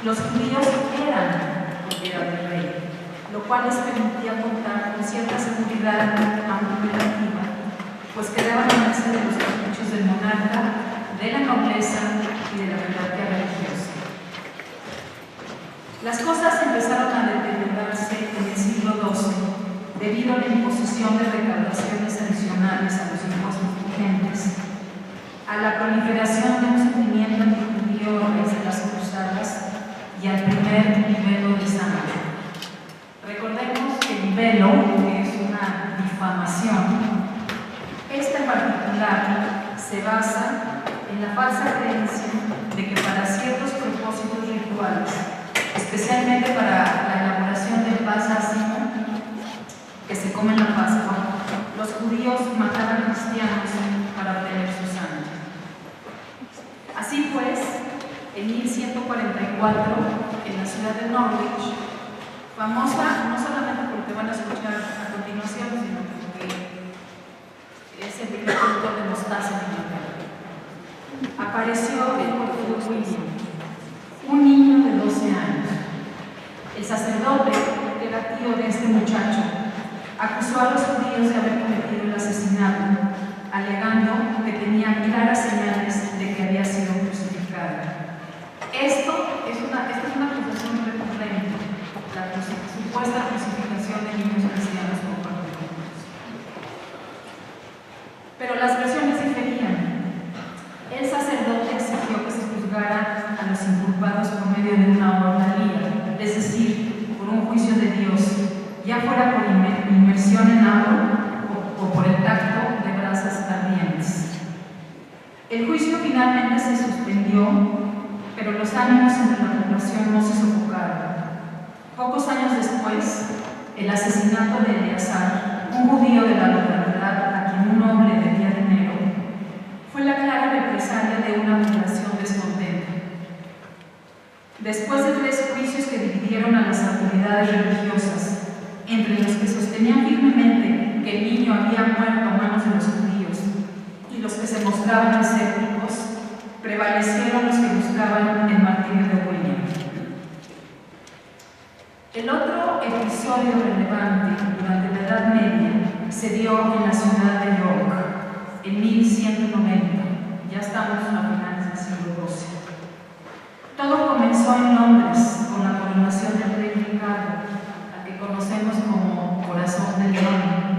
Los judíos eran propiedad del rey, lo cual les permitía contar con cierta seguridad relativa, pues quedaban a merced de los caprichos del monarca, de la nobleza y de la jerarquía religiosa. Las cosas empezaron a deteriorarse en el siglo XII debido a la imposición de recaudaciones adicionales a los impuestos vigentes, a la proliferación de un sentimiento antijudío a raíz de las cruzadas y al primer libelo de sangre. Recordemos que el libelo es una difamación. Esta en particular se basa en la falsa creencia de que para ciertos propósitos rituales, especialmente para la elaboración del Pasasimo, que se come en la Pascua, los judíos mataban cristianos para obtener su sangre. Así pues, en 1144, en la ciudad de Norwich, famosa no solamente porque van a escuchar a continuación, sino porque es el primer productor de mostaza en Inglaterra, apareció el portero William, un niño de 12 años. El sacerdote, que era tío de este muchacho, acusó a los judíos de haber cometido el asesinato, alegando que tenía claras señales de que había sido crucificado. Esta es una acusación recurrente, la supuesta crucificación de niños cristianos por parte de Dios. Pero las versiones diferían. El sacerdote exigió que se juzgara a los inculpados por medio de una ordalía, es decir, por un juicio de Dios, ya fuera por inmersión en agua o por el tacto de brasas ardientes. El juicio finalmente se suspendió, pero los ánimos entre la población no se sofocaron. Pocos años después, el asesinato de Eleazar, un judío de la localidad a quien un noble debía dinero, fue la clara represalia de una población descontenta. Después de 3 juicios que dividieron a las autoridades religiosas, entre los que sostenían firmemente que el niño había muerto a manos de los judíos y los que se mostraban escépticos, prevalecieron los que buscaban el martirio de William. El otro episodio relevante durante la Edad Media se dio en la ciudad de York, en 1190. Ya estamos a finales del siglo XII. Todo comenzó en Londres con la coronación del rey Ricardo, al que conocemos como Corazón del León.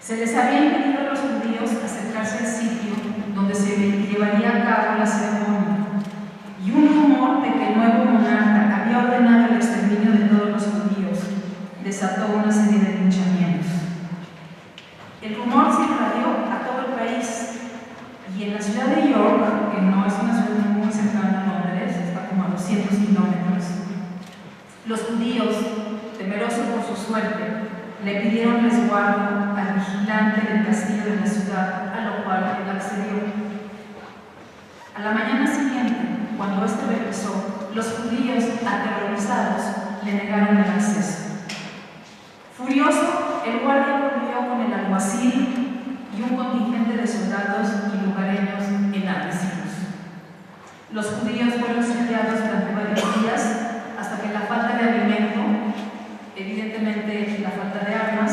Se les había impedido a los judíos acercarse al sitio donde se llevaría a cabo la ceremonia, y un rumor de que el nuevo monarca había ordenado el exterminio de todos los judíos desató una serie de linchamientos. El rumor se irradió a todo el país, y en la ciudad de York, que no es una ciudad muy cercana a Londres, está como a 200 kilómetros, los judíos, temerosos por su suerte, le pidieron resguardo al vigilante del castillo de la ciudad, a lo cual él accedió. A la mañana siguiente, cuando éste regresó, los judíos, aterrorizados, le negaron el acceso. Furioso, el guardia volvió con el alguacil y un contingente de soldados y lugareños enardecidos. Los judíos fueron sitiados durante varios días hasta que la falta de alimento, evidentemente la falta de armas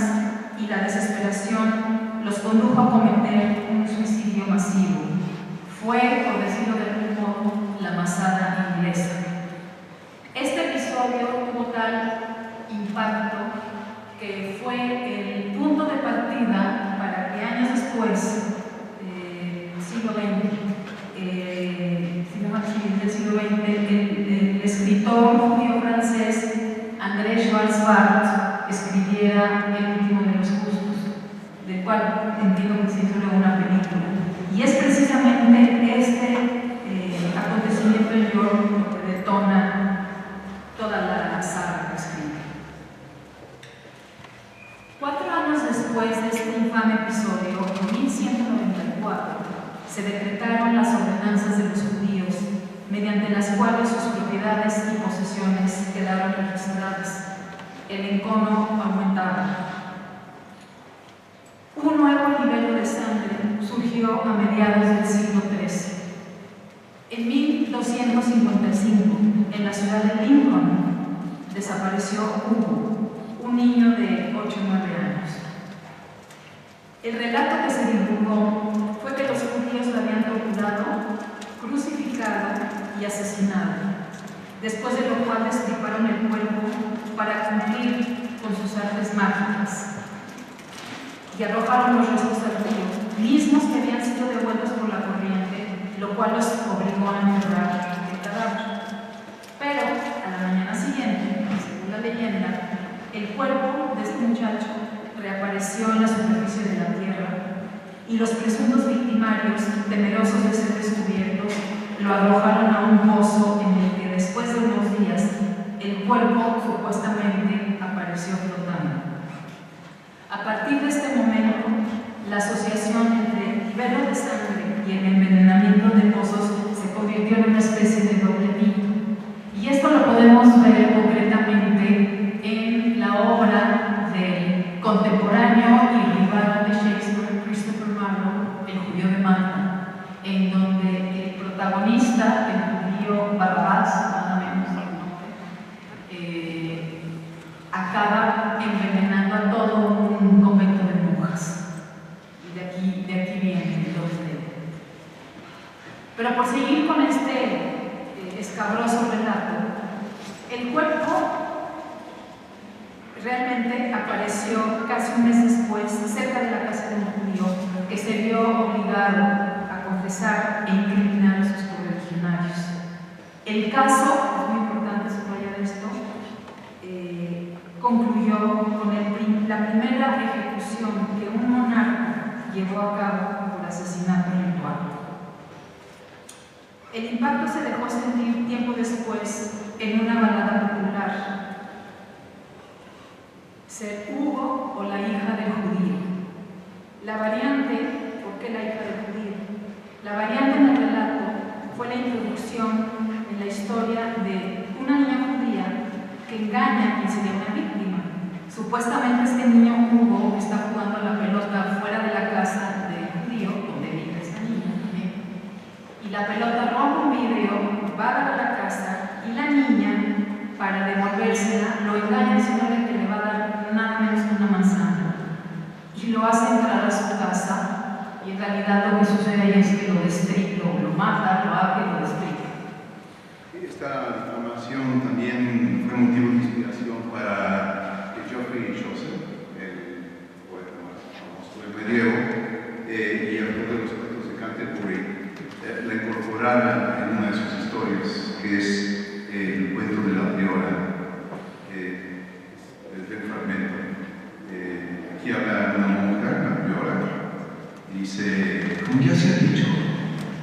y la desesperación los condujo a cometer un suicidio masivo. Fue, por decirlo de algún modo, la masada inglesa. Este episodio tuvo tal impacto que fue el punto de partida para que años después, siglo XX, del siglo XX, el escritor judío francés André Schwarzbart escribiera El último de los justos, del cual entiendo que se hizo luego una película. Y es precisamente este acontecimiento en York lo que detona toda la saga que escribe. 4 años después de este infame episodio, en 1194, se decretaron las ordenanzas de los judíos, mediante las cuales sus propiedades y posesiones quedaron registradas. El encono aumentaba. Un nuevo nivel de sangre surgió a mediados del siglo XIII. En 1194 1255, en la ciudad de Lincoln, desapareció Hugo, un niño de 8 o 9 años. El relato que se divulgó fue que los judíos lo habían torturado, crucificado y asesinado, después de lo cual destriparon el cuerpo para cumplir con sus artes mágicas y arrojaron los restos al río, mismos que habían sido devueltos por la corriente, lo cual los obligó a enterrar el cadáver. Pero a la mañana siguiente, según la leyenda, el cuerpo de este muchacho reapareció en la superficie de la tierra y los presuntos victimarios, temerosos de ser descubiertos, lo arrojaron a un pozo en el que después de unos días el cuerpo supuestamente apareció flotando. A partir de este momento, la asociación entre el velo de sangre y el envenenamiento de pozos se convirtió en una especie de doble mito. Y esto lo podemos ver concretamente en la obra del contemporáneo y rival de Shakespeare, Christopher Marlowe, El judío de Malta, en donde el protagonista, el judío Barrabás, nada menos el nombre, acaba envenenando a todo un convento de monjas. Y de aquí viene el doble. Pero por seguir con este escabroso relato, el cuerpo realmente apareció casi un mes después cerca de la casa de un judío que se vio obligado a confesar e incriminar a sus correligionarios. El caso, es muy importante subrayar esto, concluyó con la primera ejecución que un monarca llevó a cabo por asesinato ritual. El impacto se dejó sentir tiempo después en una balada popular, Ser Hugo o la hija del judío. La variante, ¿por qué la hija del judío? La variante en el relato fue la introducción en la historia de una niña judía que engaña a quien sería una víctima. Supuestamente este niño Hugo está jugando a la pelota fuera de la casa del judío donde vive esta niña. Y la pelota rompe un vidrio, va a la casa y la niña, para devolvérsela, lo engaña diciéndole que le va a dar nada menos que una manzana. Y lo hace entrar a su casa y en realidad lo que sucede ahí es que lo destripa, lo mata, lo abre y lo destripa. Esta difamación también fue motivo de inspiración para Geoffrey Chaucer, el poeta más famoso del medievo y autor de los cuentos de Canterbury. La incorporara en una de sus historias, que es el cuento de la Priora, el fragmento. Aquí habla una monja, la Priora, y dice: como ya se ha dicho,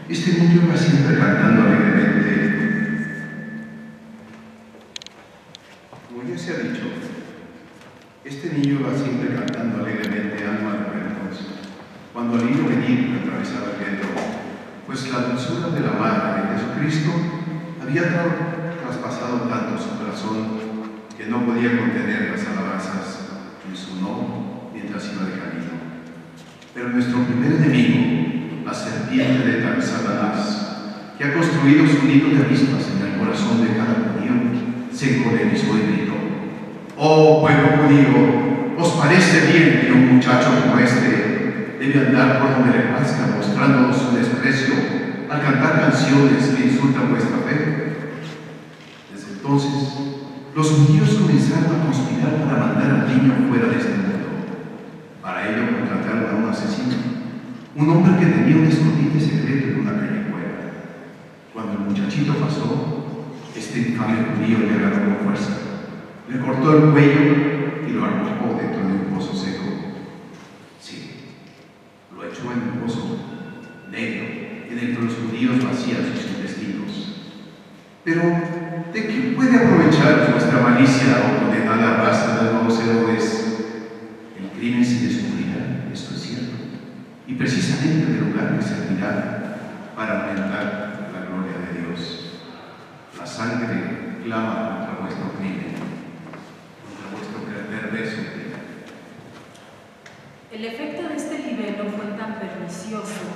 este niño va siempre cantando alegremente. Como ya se ha dicho, este niño va siempre cantando alegremente alma de renuncia, cuando al hilo venir atravesaba el viento, pues la dulzura de la madre de Jesucristo había traspasado tanto su corazón que no podía contener las alabanzas en su no mientras iba de camino. Pero nuestro primer enemigo, la serpiente de Satanás, que ha construido su nido de avispas en el corazón de cada judío, se encolerizó y gritó: oh pueblo judío, ¿os parece bien que un muchacho como este debe andar por donde le plazca mostrando su desprecio al cantar canciones que insultan vuestra fe? Desde entonces, los judíos comenzaron a conspirar para mandar al niño fuera de este mundo. Para ello contrataron a un asesino, un hombre que tenía un escondite secreto en una callejuela. Cuando el muchachito pasó, este infame judío le agarró con fuerza, le cortó el cuello y lo arrojó dentro de un pozo seco. Sí, lo echó en un pozo negro en el que los judíos vacían sus intestinos. Pero, ¿de qué puede aprovechar vuestra malicia o condenada raza de nuevos Herodes? El crimen se descubrirá, esto es cierto, y precisamente del lugar que servirá para aumentar la gloria de Dios. La sangre clama contra vuestro crimen, contra vuestro perverso crimen. El efecto de este libelo fue tan pernicioso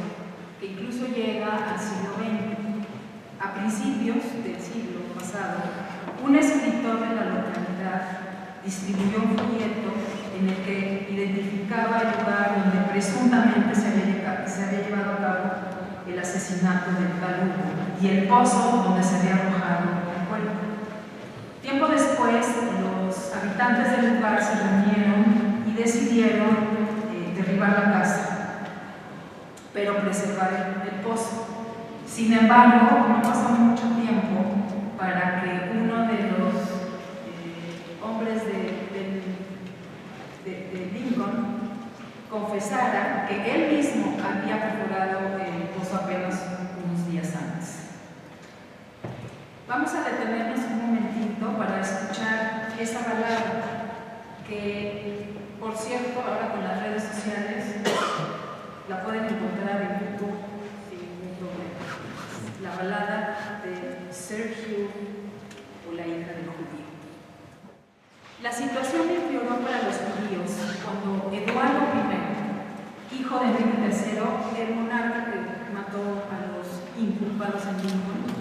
que incluso llega al siglo XX. A A principios del siglo pasado, un escritor de la localidad distribuyó un folleto en el que identificaba el lugar donde presuntamente se había llevado a cabo el asesinato del tal Hugo y el pozo donde se había arrojado el cuerpo. Tiempo después, los habitantes del lugar se reunieron y decidieron derribar la casa, pero preservar el pozo. Sin embargo, no pasó mucho tiempo para que uno de los hombres de Lincoln confesara que él mismo había perforado el pozo apenas unos días antes. Vamos a detenernos un momentito para escuchar esa balada que, por cierto, ahora con las redes sociales la pueden encontrar en YouTube sin ningún problema. La balada de Sergio o la hija del judío. La situación empeoró para los judíos cuando Eduardo I, hijo de Enrique III, el monarca que mató a los inculpados en Lincoln,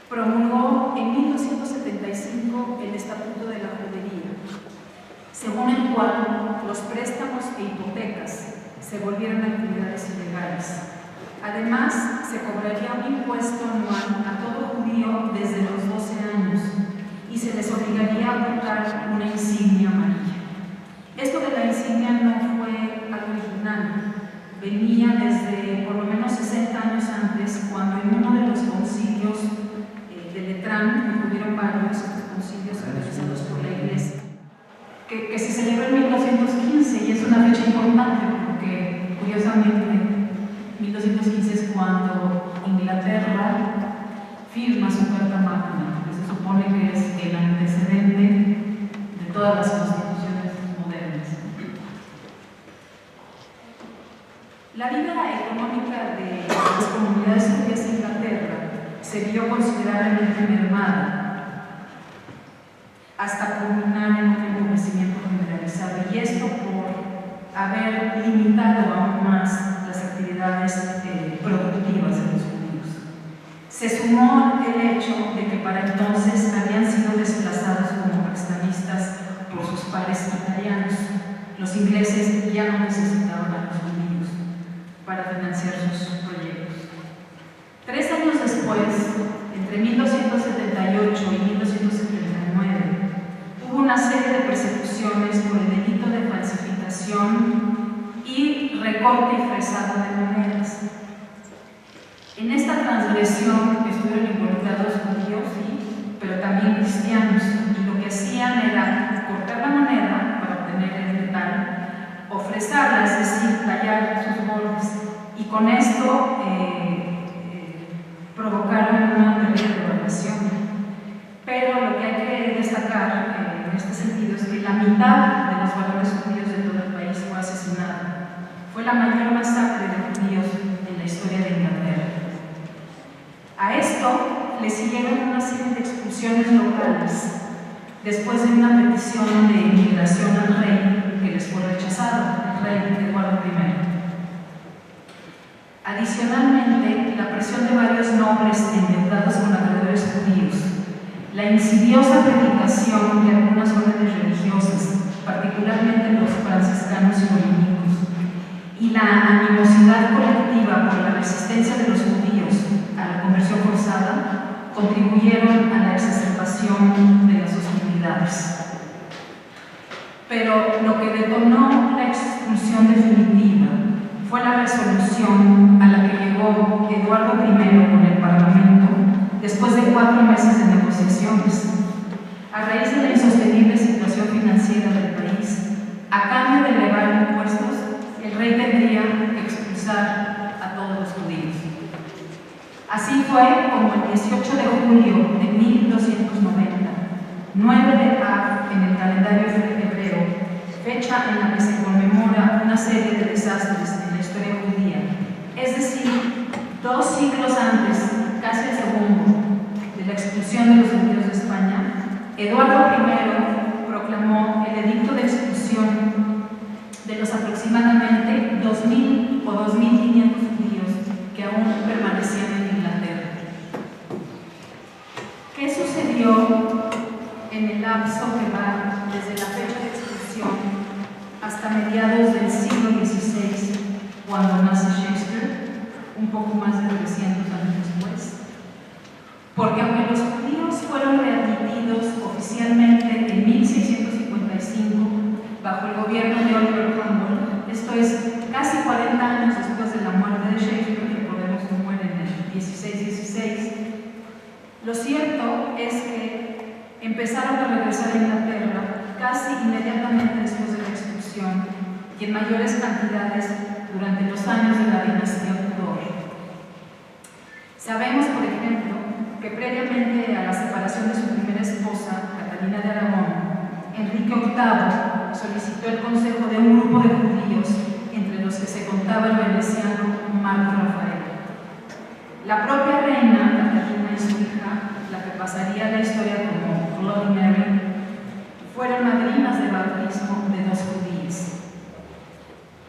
promulgó en 1975 el Estatuto de la Judería, según el cual los préstamos e hipotecas se volvieron actividades ilegales. Además, se cobraría un impuesto anual a todo judío desde los 12 años y se les obligaría a portar una insignia amarilla. Esto de la insignia no fue algo original, venía desde por lo menos 60 años antes, cuando en uno de los concilios de Letrán, que hubieron varios concilios organizados por la Iglesia, que se celebró en 1915, y es una fecha importante porque, curiosamente, 1915 es cuando Inglaterra firma su Carta Magna, que se supone que es el antecedente de todas las constituciones modernas. La vida económica de las comunidades judías en Inglaterra se vio considerablemente mermada hasta culminar en un empobrecimiento generalizado, y esto por haber limitado aún más las actividades productivas de los judíos. Se sumó el hecho de que para entonces habían sido desplazados como prestamistas por sus pares italianos. Los ingleses ya no necesitaban a los judíos para financiar sus proyectos. 3 años después, entre 1978 y 1979, hubo una serie de persecuciones por el delito de falsificación y recorte y fresado de monedas. En esta transgresión estuvieron involucrados judíos, sí, pero también cristianos, y lo que hacían era cortar la moneda para obtener el metal, o fresarla, es decir, tallar sus bordes, y con esto provocaron una terrible devaluación. Pero lo que hay que destacar en este sentido es que la mitad de los varones judíos de todo el país fue asesinada. Fue la mayor masacre de judíos en la historia de Inglaterra. A esto le siguieron una serie de expulsiones locales después de una petición de inmigración al rey que les fue rechazada, el rey Eduardo I. Adicionalmente, la presión de varios nobles endeudados con acreedores judíos, la insidiosa predicación de algunas órdenes religiosas, particularmente los franciscanos y dominicos, y la animosidad colectiva por la resistencia de los judíos a la conversión forzada contribuyeron a la exacerbación de las hostilidades. Pero lo que detonó la expulsión definitiva fue la resolución a la que llegó Eduardo I con el Parlamento después de 4 meses de negociaciones. A raíz de la insostenible situación financiera del país, a cambio de elevar impuestos, el rey tendría que expulsar a todos los judíos. Así fue como el 18 de julio de 1290, 9 de Av en el calendario hebreo, fecha en la que se conmemora una serie de desastres en la historia judía, es decir, 2 siglos antes, casi el segundo, de la expulsión de los judíos de España, Eduardo I proclamó el edicto de expulsión de los aproximadamente 2.000 o 2.500 judíos que aún permanecían en Inglaterra. en el lapso que va desde la fecha de expulsión hasta mediados del siglo XVI, cuando nace Shakespeare, un poco más de 300 años después. Porque aunque los judíos fueron readmitidos oficialmente en 1655 bajo el gobierno de Oliver Cromwell, esto es casi 40 años después de la muerte de Shakespeare, recordemos que muere en el 1616, lo cierto es que empezaron a regresar a Inglaterra casi inmediatamente después de la expulsión y en mayores cantidades durante los años de la dinastía Tudor. Sabemos, por ejemplo, que previamente a la separación de su primera esposa, Catalina de Aragón, Enrique VIII solicitó el consejo de un grupo de judíos, entre los que se contaba el veneciano Marco Rafael. La propia reina, Catalina y su hija, la que pasaría a la historia como Bloody Mary, fueron madrinas de bautismo de dos judíos.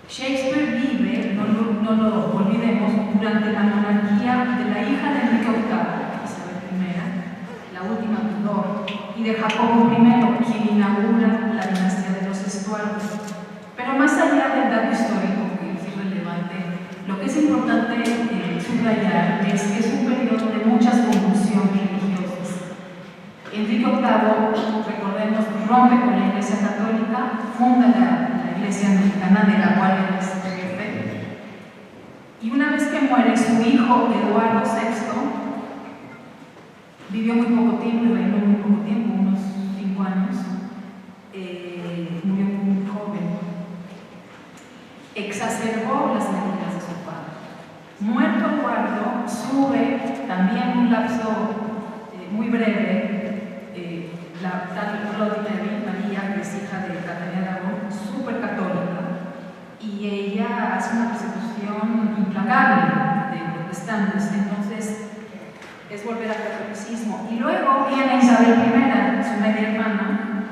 Shakespeare vive, no lo olvidemos, durante la monarquía de la hija de Enrique VIII, Isabel I, la última Tudor, y de Jacobo I, quien inaugura la dinastía de los Estuardos. Pero más allá del dato histórico, que es irrelevante, lo que es importante subrayar es que es un periodo de muchas convulsiones religiosas. Enrique VIII, recordemos, rompe con la Iglesia Católica, funda la Iglesia Anglicana, de la cual él es jefe, y una vez que muere su hijo Eduardo VI, vivió muy poco tiempo y reinó muy poco tiempo, unos 5 años, murió muy joven, exacerbó las medidas de su padre. Muerto Eduardo, sube también un lapso muy breve, la tal Bloody Mary, María, que es hija de Catalina de Aragón, súper católica, y ella hace una persecución implacable de protestantes. Entonces es volver al catolicismo, y luego viene Isabel I, su media hermana,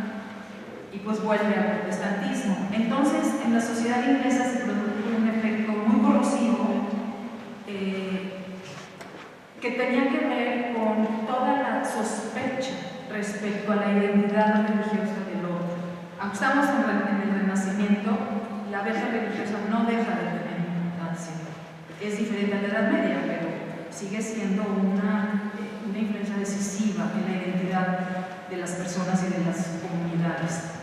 y pues vuelve al protestantismo. Entonces en la sociedad inglesa se produjo un efecto muy corrosivo que tenía que ver con toda la sospecha respecto a la identidad religiosa del otro. Aunque estamos en el Renacimiento, la beta religiosa no deja de tener importancia. Es diferente a la Edad Media, pero sigue siendo una influencia decisiva en la identidad de las personas y de las comunidades.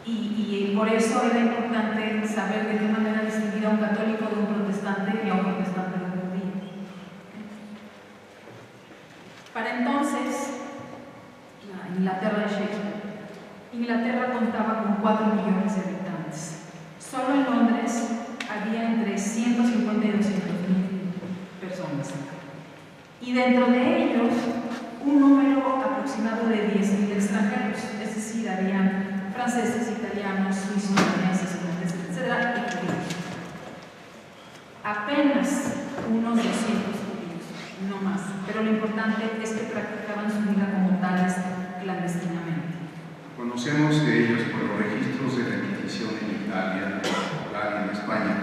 Y por eso era importante saber de qué manera distinguir a un católico de un protestante y a un protestante de un judío. Para entonces, la Inglaterra de Shakespeare, Inglaterra contaba con 4 millones de habitantes. Solo en Londres había entre 150 y 200.000 personas. Y dentro de ellos, un número aproximado de 10.000 extranjeros, es decir, habían franceses, italianos, suizos, daneses, holandeses, etc., y judíos. Apenas unos 200 judíos, no más. Pero lo importante es que practicaban su vida como tales clandestinamente. Conocemos de ellos por los registros de la Inquisición en Italia, Portugal y en España.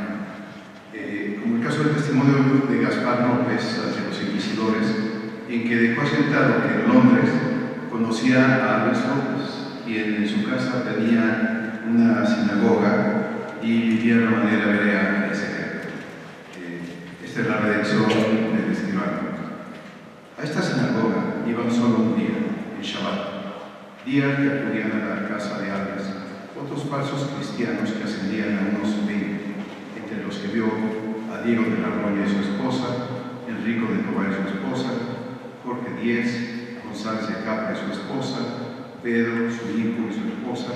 Como el caso del testimonio de Gaspar López ante los inquisidores, en que dejó asentado que en Londres conocía a Albert López, quien en su casa tenía una sinagoga y vivía de manera hebrea y secreta. Esta es la redacción del escribano. A esta sinagoga iban solo un día, el Shabbat, día que acudían a la casa de Albert otros falsos cristianos que ascendían a unos 20, entre los que vio a Diego de la Roya y su esposa, Enrico de Tobar y su esposa, Jorge Díez, González de Capra y su esposa, Pedro, su hijo y su esposa,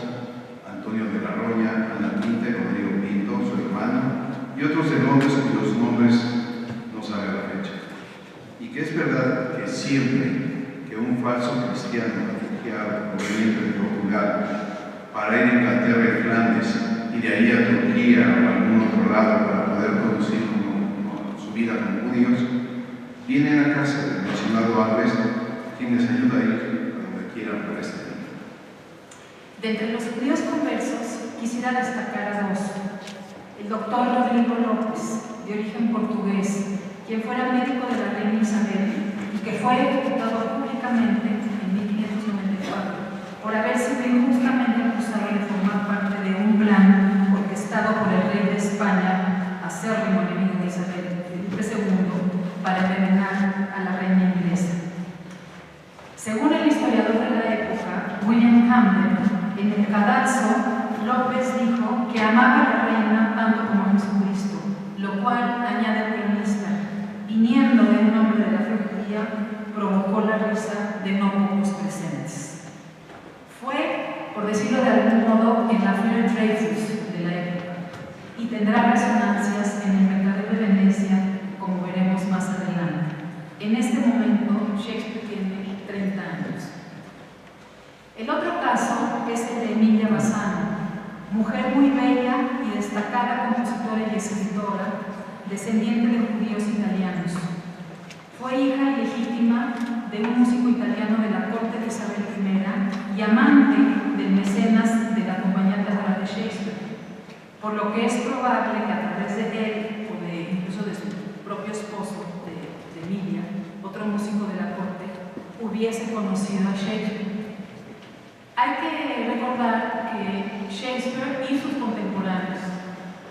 Antonio de la Roya, Ana Pinta y Rodrigo Pinto, su hermano, y otros de nombres cuyos nombres no sabe a la fecha. Y que es verdad que siempre que un falso cristiano refugiado proveniente de Portugal para ir a Inglaterra y Flandes y de ahí a Turquía o a algún otro lado para poder conducir su vida con judíos, vienen a casa del mencionado Albert, quien les ayuda a ir a donde quieran por este día. De entre los judíos conversos, quisiera destacar a 2. El doctor Rodrigo López, de origen portugués, quien fuera médico de la reina Isabel y que fue ejecutado públicamente en 1594 por acérrimo enemigo de Isabel Felipe II, para envenenar a la reina inglesa. Según el historiador de la época, William Campbell, en el cadalso, López dijo que amaba a la reina tanto como a Jesucristo, lo cual, añade el cronista, viniendo de un hombre de la fe judía, provocó la risa de no pocos presentes. Fue, por decirlo de algún modo, el affaire Dreyfus de la época, y tendrá resonancias en el mercado de Venecia, como veremos más adelante. En este momento, Shakespeare tiene 30 años. El otro caso es el de Emilia Bassano, mujer muy bella y destacada compositora y escritora, descendiente de judíos italianos. Fue hija ilegítima de un músico italiano de la corte de Isabel I y amante del mecenas de la compañía teatral de Shakespeare, por lo que es probable que a través de él, o incluso de su propio esposo, de Emilia, otro músico de la corte, hubiese conocido a Shakespeare. Hay que recordar que Shakespeare y sus contemporáneos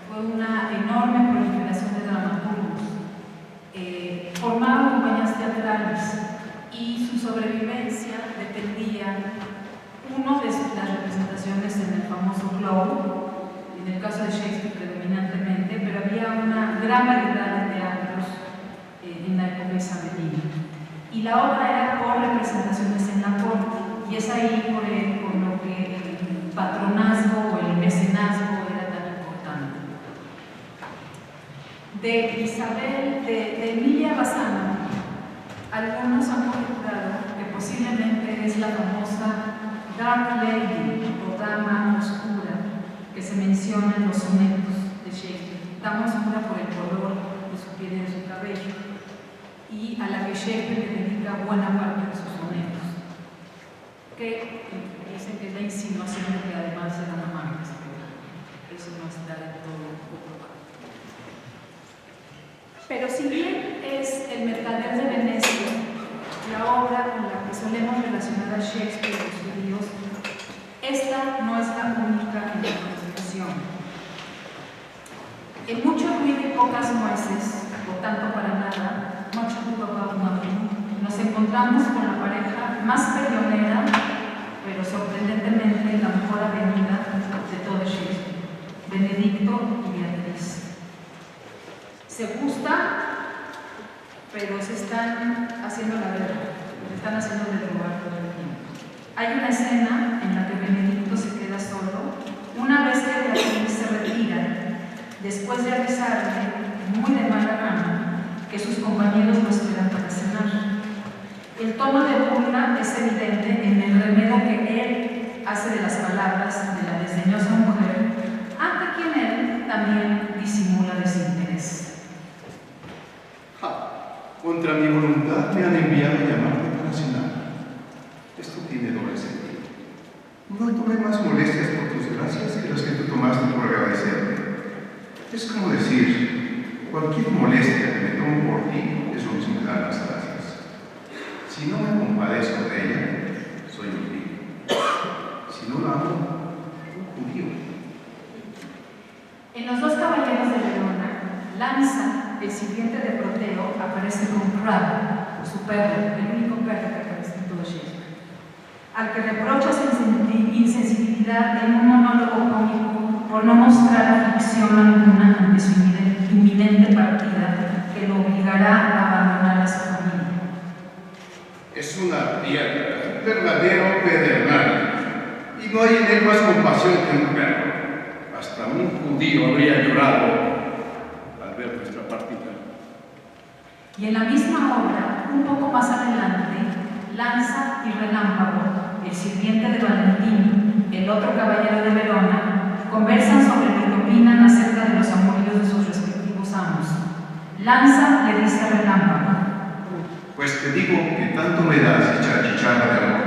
fue una enorme proliferación de dramaturgos, formaron compañías teatrales y su sobrevivencia dependía, uno, de las representaciones en el famoso Globe, en el caso de Shakespeare predominantemente, pero había una gran variedad de teatros en la época isabelina. Y la otra era por representaciones en la corte, y es ahí por lo que el patronazgo o el mecenazgo era tan importante. De Emilia Bassano, algunos han conjecturado que posiblemente es la famosa Dark Lady o Dama Oscura que se menciona en los sonetos de Shakespeare. Dama oscura por el color de su piel y de su cabello, y a la que Shakespeare le dedica buena parte de sus sonetos, que dicen que es la insinuación de que además eran amantes, pero eso no está del todo comprobado. Pero si bien es El mercader de Venecia la obra con la que solemos relacionar a Shakespeare y los judíos, esta no es la única en la conversación. En Mucho ruido y pocas nueces, o tanto para nada, Much Ado About Nothing, nos encontramos con la pareja más peleonera, pero sorprendentemente la mejor avenida de todo Shakespeare, Benedicto y Beatriz. Se gusta, pero se están haciendo la guerra, se están haciendo de robar todo el tiempo. Hay una escena en la que Benedicto se queda solo, una vez que Beatriz se retira, después de avisarle, muy de mala gana, que sus compañeros lo esperan para cenar. El tono de burla es evidente en el remedio que él hace de las palabras de la desdeñosa mujer, ante quien él también disimula desinterés. Contra mi voluntad me han enviado a llamarte para cenar. Esto tiene doble sentido. No tomé más molestias por tus gracias que las que tú tomaste por agradecerme. Es como decir, cualquier molestia que me tomo por ti es lo mismo que dar las gracias. Si no me compadezco de ella, soy un judío. Si no la amo, un judío. En Los dos caballeros de Verona, Lanza, el sirviente de Proteo, aparece con Crab, su perro, el único perro que aparece en todo Shakespeare, al que reprocha su insensibilidad en un monólogo cómico por no mostrar aflicción alguna ante su inminente partida que lo obligará a abandonar a su familia. Es una piedra, un verdadero pedernal, y no hay en él más compasión que un perro. Hasta un judío habría llorado al ver nuestra partida. Y en la misma obra, un poco más adelante, Lanza y Relámpago, el sirviente de Valentín, el otro caballero de Verona, conversan sobre lo que opinan acerca de los amoríos de sus respectivos amos. Lanza le dice a Relámpago: Pues te digo que tanto me das echar chicharra de amor.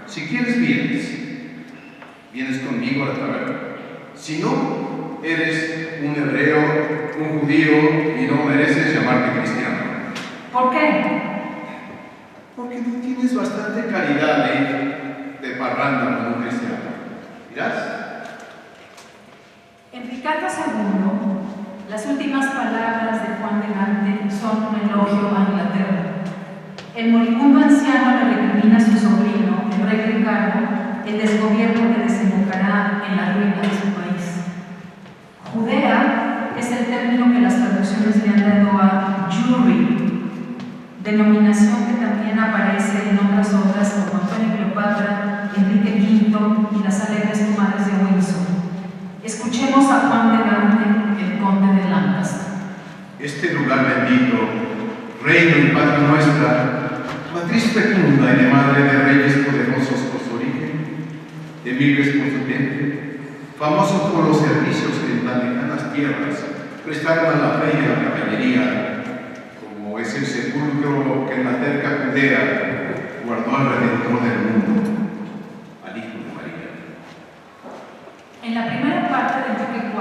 Si quieres, vienes conmigo a la taberna. Si no, eres un hebreo, un judío y no mereces llamarte cristiano. ¿Por qué? Porque no tienes bastante caridad de parranda con un cristiano. ¿Dirás? En Ricardo II, Las últimas palabras de Juan de Gante son un elogio a Inglaterra. El moribundo anciano le recrimina a su sobrino, el rey Ricardo, el desgobierno que desembocará en la ruina de su país. Judea es el término que las traducciones le han dado a Jewry, denominación que también aparece en otras obras como Antonio y Cleopatra, Enrique V y las alegres comadres de Windsor. Escuchemos a Juan de Gante, el conde de Lancaster. Este lugar bendito, reino y patria nuestra, matriz fecunda y de madre de reyes poderosos por su origen, temibles por su temple, famosos por los servicios que en tan lejanas tierras prestaron a la fe y a la caballería, como es el sepulcro que en la terca Judea guardó al Redentor del mundo, al Hijo de María. En la primera parte del Duque IV,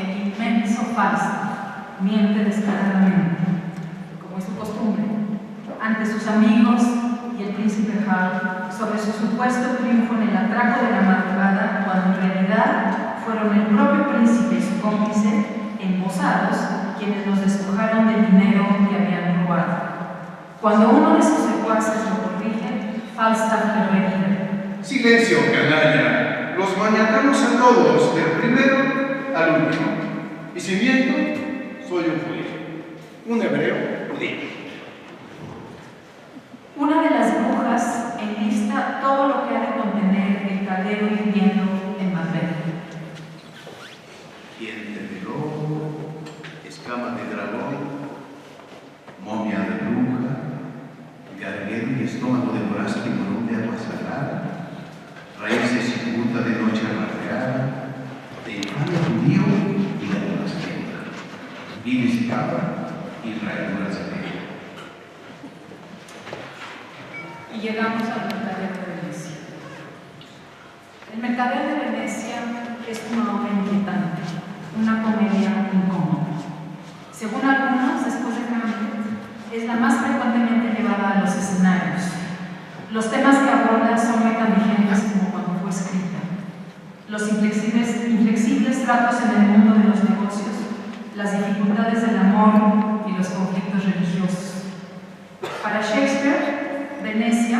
el inmenso Falstaff miente descaradamente, como es su costumbre, ante sus amigos y el príncipe Hal sobre su supuesto triunfo en el atraco de la madrugada, cuando en realidad fueron el propio príncipe y su cómplice, embosados, quienes los despojaron del dinero que habían robado. Cuando uno de sus secuaces lo corrige, Falstaff le revive. Silencio, canalla. Los mañatamos a todos, del primero al último. Y si miento, soy un judío. Un hebreo judío. Una de las brujas enlista todo lo que ha de contener el caldero hirviendo en Macbeth. Diente de lobo, escama de dragón, momia de bruja, garguero y estómago de voraz tiburón de agua salada, raíces y punta de noche amargada, de infame judío y de blasfema, vides cabra y raíduras de pelo. Y llegamos al Mercader de Venecia. El Mercader de Venecia es una obra inquietante, una comedia incómoda. Según algunos, después de Hamlet, es la más frecuentemente llevada a los escenarios. Los temas que aborda son muy tan vigentes como cuando fue escrita. Los inflexibles tratos en el mundo de los negocios, las dificultades del amor y los conflictos religiosos. Para Shakespeare, Venecia,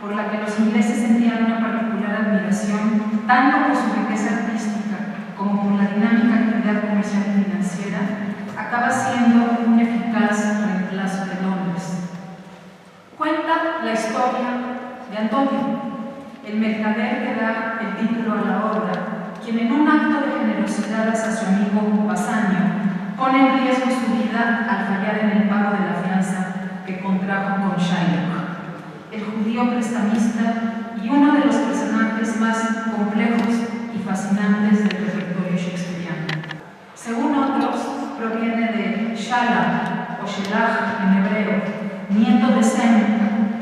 por la que los ingleses sentían una particular admiración, tanto por su riqueza artística como por la dinámica actividad comercial y financiera, acaba siendo un eficaz reemplazo de Londres. Cuenta la historia de Antonio, el mercader que da el título a la obra, quien en un acto de generosidad hacia su amigo Bassanio pone en riesgo su vida al fallar en el pago de la fianza que contrajo con Shylock, el judío prestamista y uno de los personajes más complejos y fascinantes del repertorio shakespeariano. Según otros, proviene de Shala o Shelach en hebreo, nieto de Sem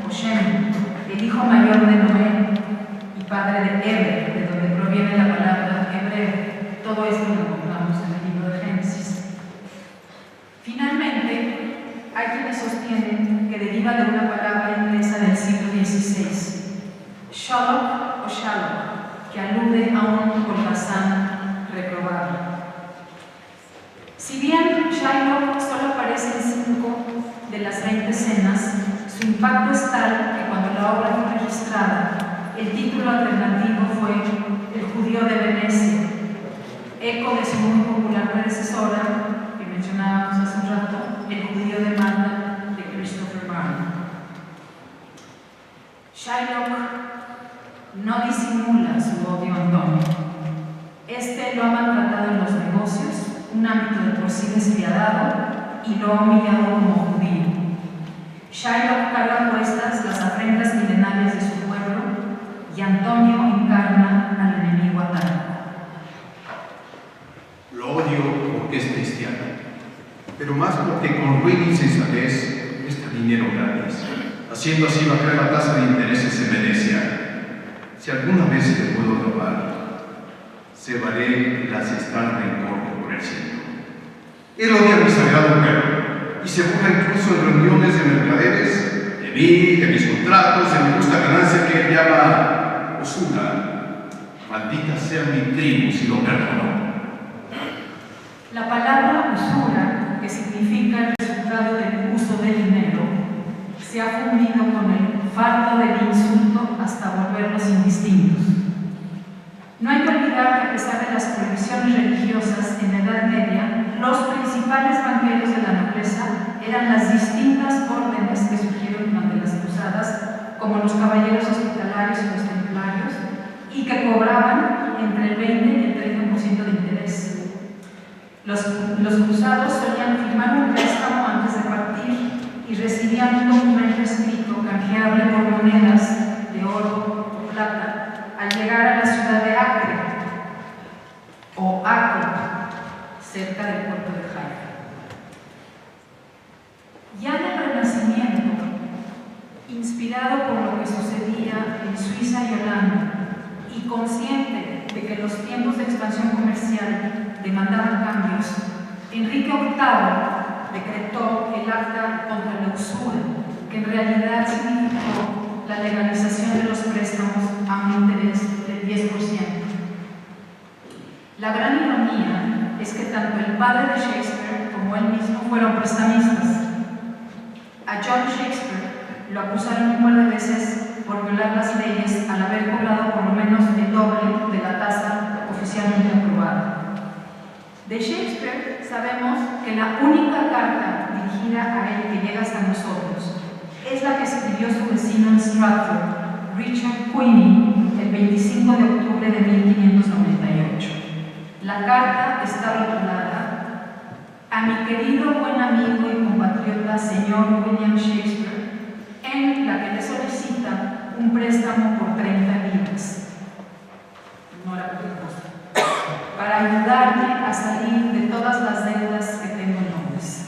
o Shem, el hijo mayor de Noé y padre de Eber, de donde proviene la palabra hebreo. Todo esto lo encontramos en el libro de Génesis. Finalmente, hay quienes sostienen que deriva de una palabra inglesa del siglo XVI, Shylock o Shallock, que alude a un holgazán reprobado. Si bien Shylock solo aparece en 5 de las 20 escenas, su impacto es tal que cuando la obra fue registrada, el título alternativo fue El judío de Venecia, eco de su muy popular predecesora, que mencionábamos hace un rato, El judío de Malta, de Christopher Marlowe. Shylock no disimula su odio a Antonio. Este lo ha maltratado en los negocios, un ámbito de por sí despiadado, y lo ha humillado como judío. Shylock carga puestas las afrentas milenarias de su pueblo y Antonio encarna al enemigo atávico. Lo odio porque es cristiano, pero más porque con ruin insensatez cuesta dinero gratis, haciendo así bajar la tasa de intereses en Venecia. Si alguna vez le puedo robar, cebaré las estar rencor por el cielo. Él odia a mi sagrado pueblo y se burla incluso en reuniones de mercaderes de mí, de mis contratos, de mi justa ganancia que él llama usura. Maldita sea mi tribu si lo perdono. La palabra usura, que significa el resultado del uso del dinero, se ha fundido con el fardo del insulto hasta volvernos indistintos. No hay que olvidar que a pesar de las prohibiciones religiosas en la Edad Media, los principales banqueros de la nobleza eran las distintas órdenes que surgieron durante las cruzadas, como los caballeros hospitalarios y los templarios, y que cobraban entre el 20 y el 30% de interés. Los cruzados solían firmar un préstamo antes de partir y recibían un documento escrito canjeable por monedas de oro o plata al llegar a la ciudad de Acre o Acre, cerca del puerto de Haifa. Ya en el Renacimiento, inspirado por lo que sucedía en Suiza y Holanda y consciente de que los tiempos de expansión comercial demandaban cambios, Enrique VIII decretó el acta contra la usura, que en realidad significó la legalización de los préstamos a un interés del 10%. La gran ironía es que tanto el padre de Shakespeare como él mismo fueron prestamistas. A John Shakespeare lo acusaron un par de veces por violar las leyes al haber cobrado por lo menos el doble de la tasa oficialmente aprobada. De Shakespeare sabemos que la única carta dirigida a él que llega hasta nosotros es la que escribió su vecino en Stratford, Richard Queenie, el 25 de octubre de 1598. La carta está titulada "A mi querido buen amigo y compatriota señor William Shakespeare", en la que le solicita un préstamo por 30 libras. No era poca cosa. Para ayudarme a salir de todas las deudas que tengo en Londres.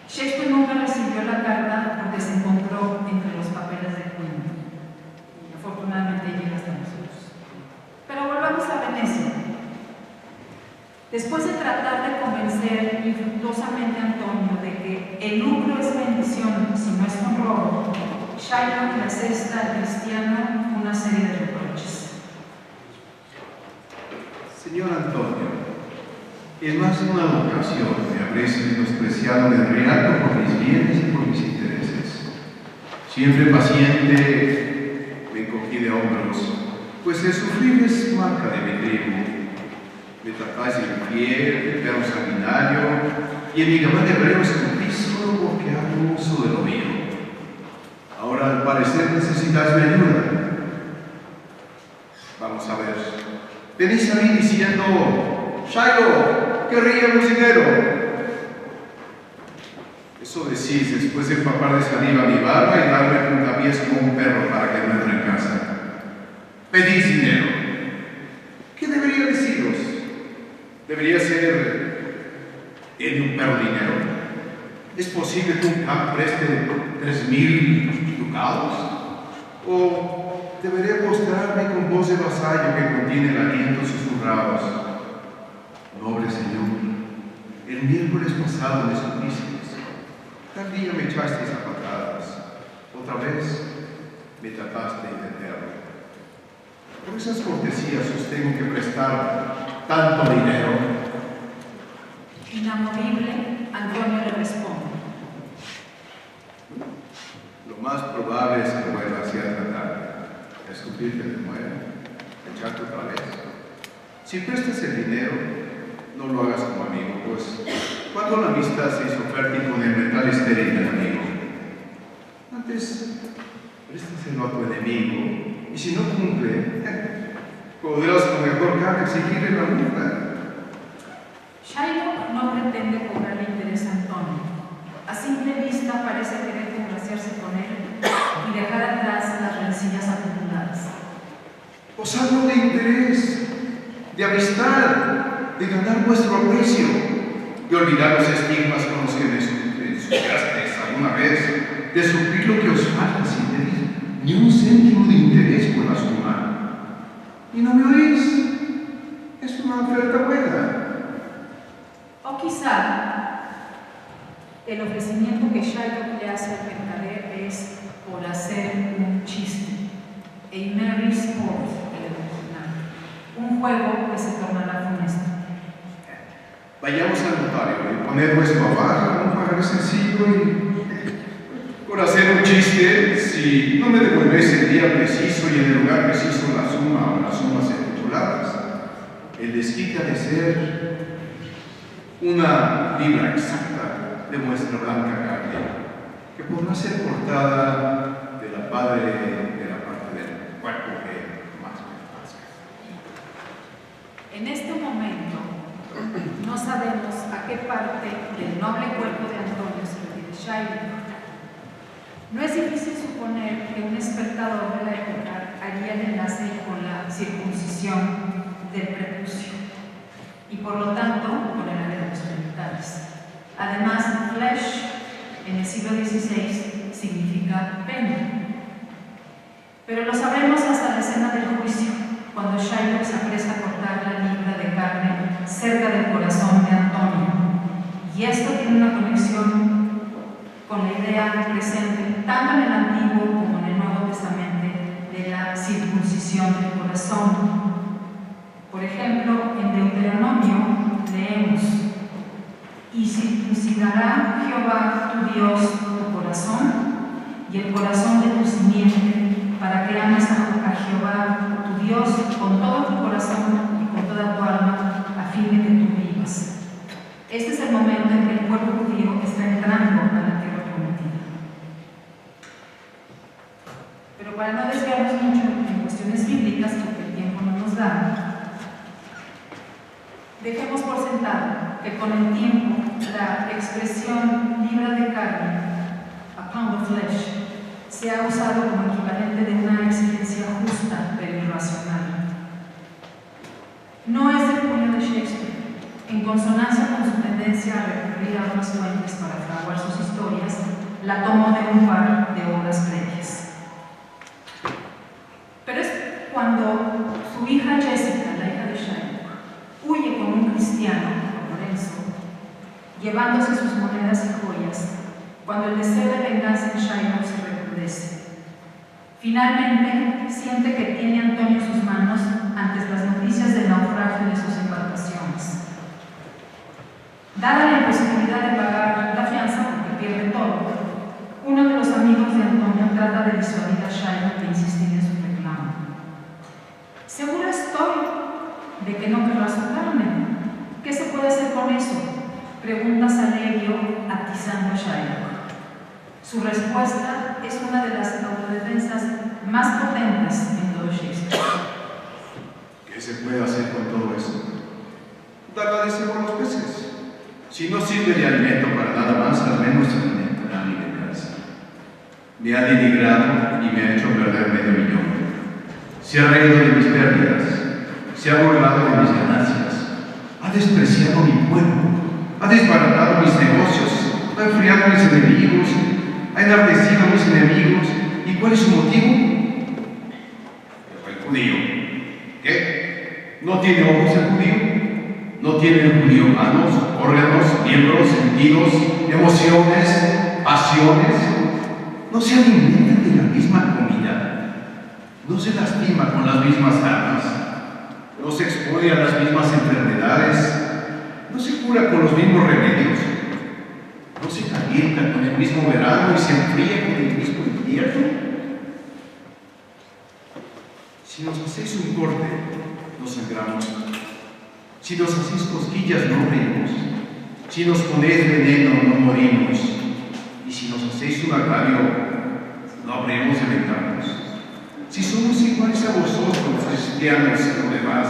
Shakespeare nunca recibió la carta porque se encontró entre los papeles de Queen. Y afortunadamente llega hasta nosotros. Pero volvamos a Venecia. Después de tratar de convencer infructuosamente a Antonio de que el lucro es bendición si no es con robo, Shylock le asesta al cristiano una serie de reproches. Señor Antonio, en más de una ocasión me habréis menospreciado de real por mis bienes y por mis intereses. Siempre paciente me encogí de hombros, pues el sufrir es marca de mi tribu. Me tratáis de infiel, de perro sanguinario, y en mi cabal de hebreo escupí solo porque hago uso de lo mío. Ahora al parecer necesitáis mi ayuda. Vamos a ver. Venís a mí diciendo: Shiloh, querríamos dinero. Eso decís después de empapar de saliva mi barba y darme puntapiés como un perro para que no entre en casa. Pedís dinero. ¿Qué debería deciros? Debería ser: ¿tiene un perro dinero? ¿Es posible que un camp preste 3.000 ducados? ¿O debería mostrarme con voz de vasallo que contiene el aliento susurrados? Noble señor, el miércoles pasado me supisteis, tal día me echasteis a patadas, otra vez me tratasteis de eterno. Por esas cortesías os tengo que prestar tanto dinero. Inamovible, Antonio le responde: Lo más probable es que vuelva así a tratar. Escupirte de nuevo, echarte otra vez. Si prestas el dinero, no lo hagas como amigo, pues cuando la amistad se hizo fértil con el metal estéril del amigo, antes préstaselo a tu enemigo, y si no cumple, podrás con mejor cara exigirle la multa. Shylock no pretende cobrarle interés a Antonio. A simple vista parece querer congraciarse con él y dejar atrás las rencillas acumuladas. Os hablo de interés, de amistad, de ganar vuestro aprecio, de olvidar los estigmas con los que me ensuciasteis alguna vez, de suplir lo que os falta sin tener ni un céntimo de interés por la suma. ¿Y no me oís? Es una oferta buena. O quizá el ofrecimiento que Shylock le hace al mercader es por hacer un chiste, a merry sport, el original, un juego que se tornará funesto. Vayamos al notario y poner nuestro aval, un pagar sencillo y por hacer un chiste, si no me devolvéis el día preciso y en el lugar preciso la suma o las sumas estipuladas, el desquite ha de ser una libra exacta de vuestra blanca carne, que podrá ser cortada de la parte del cuerpo que más me plazca. En este momento, no sabemos a qué parte del noble cuerpo de Antonio se refiere Shaila. No es difícil suponer que un espectador de la época haría el enlace con la circuncisión del prepucio y por lo tanto con el área de los genitales. Además, flesh en el siglo XVI significa pene. Pero lo sabremos hasta la escena del juicio, cuando Shylock se apresa a cortar la libra de carne cerca del corazón de Antonio. Y esto tiene una conexión con la idea presente tanto en el Antiguo como en el Nuevo Testamento de la circuncisión del corazón. Por ejemplo, en Deuteronomio leemos: y circuncidará Jehová tu Dios tu corazón y el corazón de tu simiente, para que ames a Jehová tu Dios con todo tu corazón y con toda tu alma, a fin de que tú vivas. Este es el momento en que el pueblo judío está entrando a la tierra prometida. Pero para no desviarnos mucho en cuestiones bíblicas, porque el tiempo no nos da, dejemos por sentado que con el tiempo la expresión libra de carne, a pound of flesh, se ha usado como equivalente de una exigencia justa pero irracional. No es del puño de Shakespeare. En consonancia con su tendencia a recurrir a otras fuentes para fraguar sus historias, la tomó de un par de obras previas. Pero es cuando su hija Jessica, la hija de Shylock, huye con un cristiano, Lorenzo, llevándose sus monedas y joyas, cuando el deseo de venganza en Shylock se recrudece. Finalmente, siente que tiene Antonio en sus manos ante las noticias del naufragio de sus embarcaciones. Dada la imposibilidad de pagar la fianza porque pierde todo, uno de los amigos de Antonio trata de disuadir a Shylock de insistir en su reclamo. Seguro estoy de que no querrá su carne. ¿Qué se puede hacer con eso?, pregunta Salegio atizando a Shylock. Su respuesta es una de las autodefensas más potentes en todo Shakespeare. ¿Qué se puede hacer con todo eso? Darla de cebo a los peces. Si no sirve de alimento para nada más, al menos alimentará mi venganza. Me ha denigrado y me ha hecho perder $500,000. Se ha reído de mis pérdidas, se ha burlado de mis ganancias, ha despreciado mi pueblo, ha desbaratado mis negocios, ha enfriado a mis enemigos, ha enardecido a mis enemigos. ¿Y cuál es su motivo? El judío. ¿Qué? ¿No tiene ojos el judío? ¿No tiene el judío manos, órganos, miembros, sentidos, emociones, pasiones? ¿No se alimentan de la misma comida? ¿No se lastima con las mismas armas? ¿No se expone a las mismas enfermedades? ¿No se cura con los mismos remedios? ¿No se calienta con el mismo verano y se enfría con el mismo invierno? Si nos hacéis un corte, nos sangramos. Si nos hacéis cosquillas, no morimos. Si nos ponéis veneno, no morimos. Y si nos hacéis un agravio, no habremos de vengarnos. Si somos iguales a vosotros, cristianos y lo demás,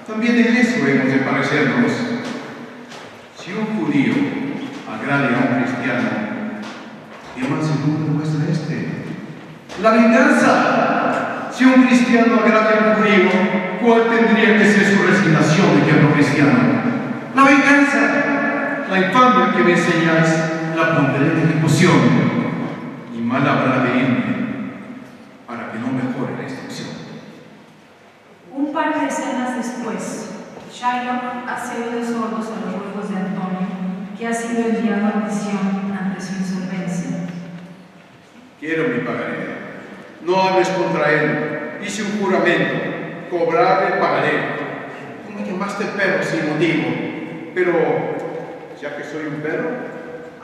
también en eso hemos de parecernos. Si un judío agrade a un cristiano, ¿qué más seguro muestra este? ¡La venganza! Si un cristiano agrade a un judío, ¿cuál tendría que ser su resignación de que otro cristiano? ¡La venganza! La infamia que me enseñáis la pondré en ejecución, y mal habrá de irme para que no mejore la instrucción. Un par de escenas después, Shylock hace oídos sordos a los ruegos de Antonio, que ha sido enviado a prisión ante su insolvencia. Quiero mi pagaré. No hables contra él. Hice un juramento. Cobrarle pagaré. ¿Cómo llamaste perro sin motivo? pero ya que soy un perro,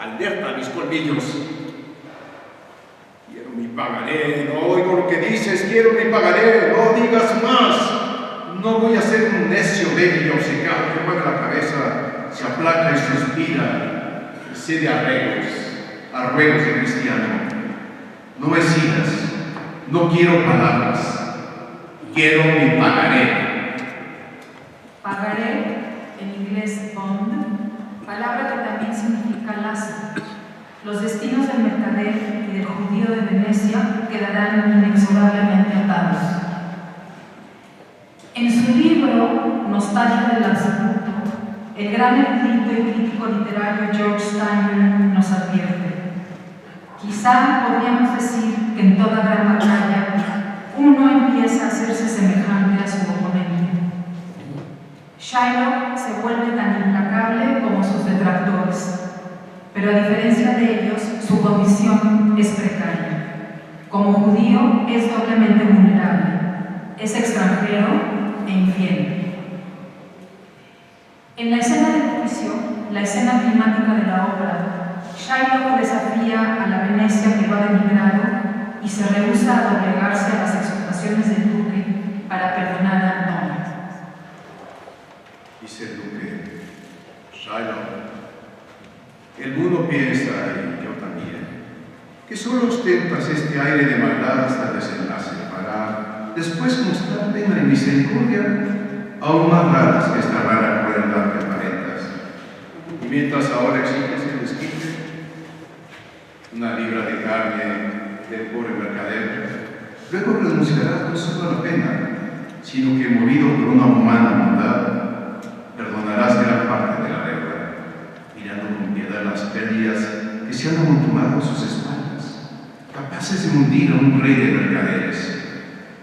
alerta a mis colmillos. Quiero mi pagaré, no oigo lo que dices, quiero mi pagaré, no digas más. No voy a ser un necio débil y obcecado que mueve la cabeza, se aplaca y suspira, y cede a ruegos de cristiano. No me sigas, no quiero palabras, quiero mi pagaré. Pagaré, en inglés bond, palabra que también significa lazo. Los destinos del mercader y del judío de Venecia quedarán inexorablemente atados. En su libro Nostalgia del absoluto, el gran erudito y crítico literario George Steiner nos advierte: quizá podríamos decir que en toda gran batalla uno empieza a hacerse semejante a su oponente. Shylock se vuelve tan implacable como sus detractores, pero a diferencia de ellos, su condición es precaria. Como judío es doblemente vulnerable, es extranjero e infiel. En la escena de juicio, la escena climática de la obra, Shylock desafía a la Venecia que lo ha denigrado y se rehúsa a doblegarse a las exhortaciones del duque para perdonar a Antonio. Dice el duque: Shylock, el mundo piensa, y yo también, que solo ostentas este aire de maldad hasta el desenlace, para después mostrar pena y misericordia aún más raras que esta rara crueldad que aparentas. Y mientras ahora exiges el desquite, una libra de carne del pobre mercader, luego renunciarás no solo a la pena, sino que movido por una humana bondad, perdonarás gran parte de la deuda, mirando con piedad las pérdidas que se han amontonado a sus espaldas, capaces de hundir a un rey de mercaderes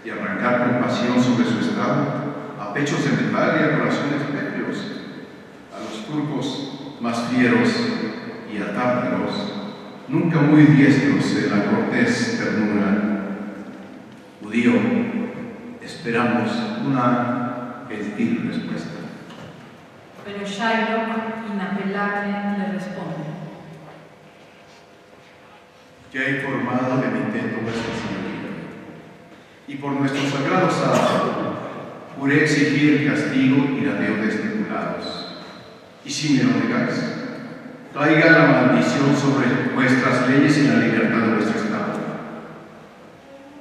y arrancar con pasión sobre su estado a pechos de metal y a corazones pétreos, a los turcos más fieros y a tártaros, nunca muy diestros en la cortés ternura. Judío, esperamos una gentil respuesta. Pero Shylock, inapelable, le responde: Ya he informado de mi intento, vuestra señoría, y por nuestro sagrado sábado juré exigir el castigo y la deuda estipulados. Y si me lo negáis, traiga la maldición sobre vuestras leyes y la libertad de vuestro Estado.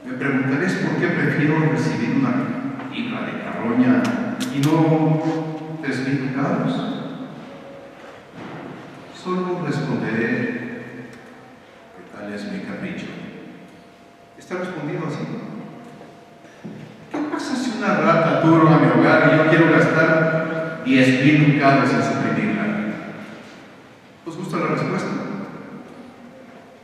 Me preguntaréis por qué prefiero recibir una libra de carroña y no 3,000 ducados. Solo responderé que tal es mi capricho. Está respondido así. ¿Qué pasa si una rata turba a mi hogar y yo quiero gastar 10,000 ducados en suprimirla? ¿Os gusta la respuesta?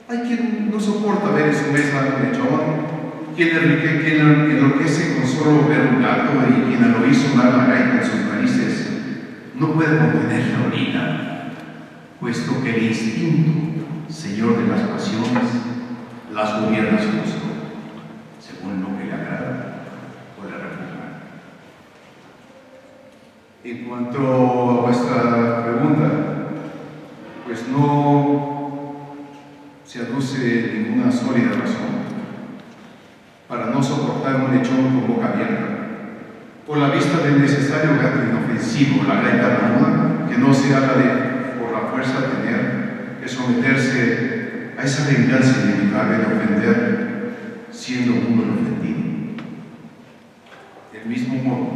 Hay quien no soporta ver en su mesa un lechón, quien enloquece con solo ver un gato y quien al oír sonar la gaita en sus narices no puede contener la orina, puesto que el instinto, señor de las pasiones, las gobierna justo, según lo que le agrada o le repugna. En cuanto a vuestra pregunta, pues no se aduce ninguna sólida razón para no soportar un lechón con boca abierta, por la vista del necesario gato inofensivo, la gaita ranuda, que no se haga de, por la fuerza, tener que someterse a esa venganza inevitable de ofender, siendo uno el ofendido. Del mismo modo,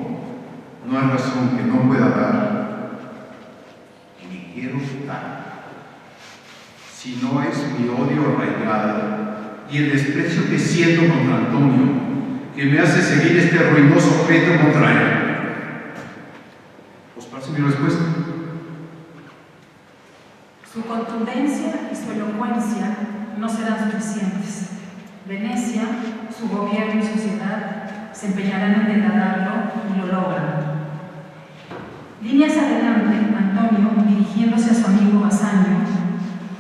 no hay razón que no pueda dar, ni quiero dar, si no es mi odio arraigado y el desprecio que siento contra Antonio, que me hace seguir este ruinoso pleito contra él. ¿Os parece mi respuesta? Su contundencia y su elocuencia no serán suficientes. Venecia, su gobierno y sociedad se empeñarán en degradarlo y lo logran. Líneas adelante, Antonio, dirigiéndose a su amigo Bassanio,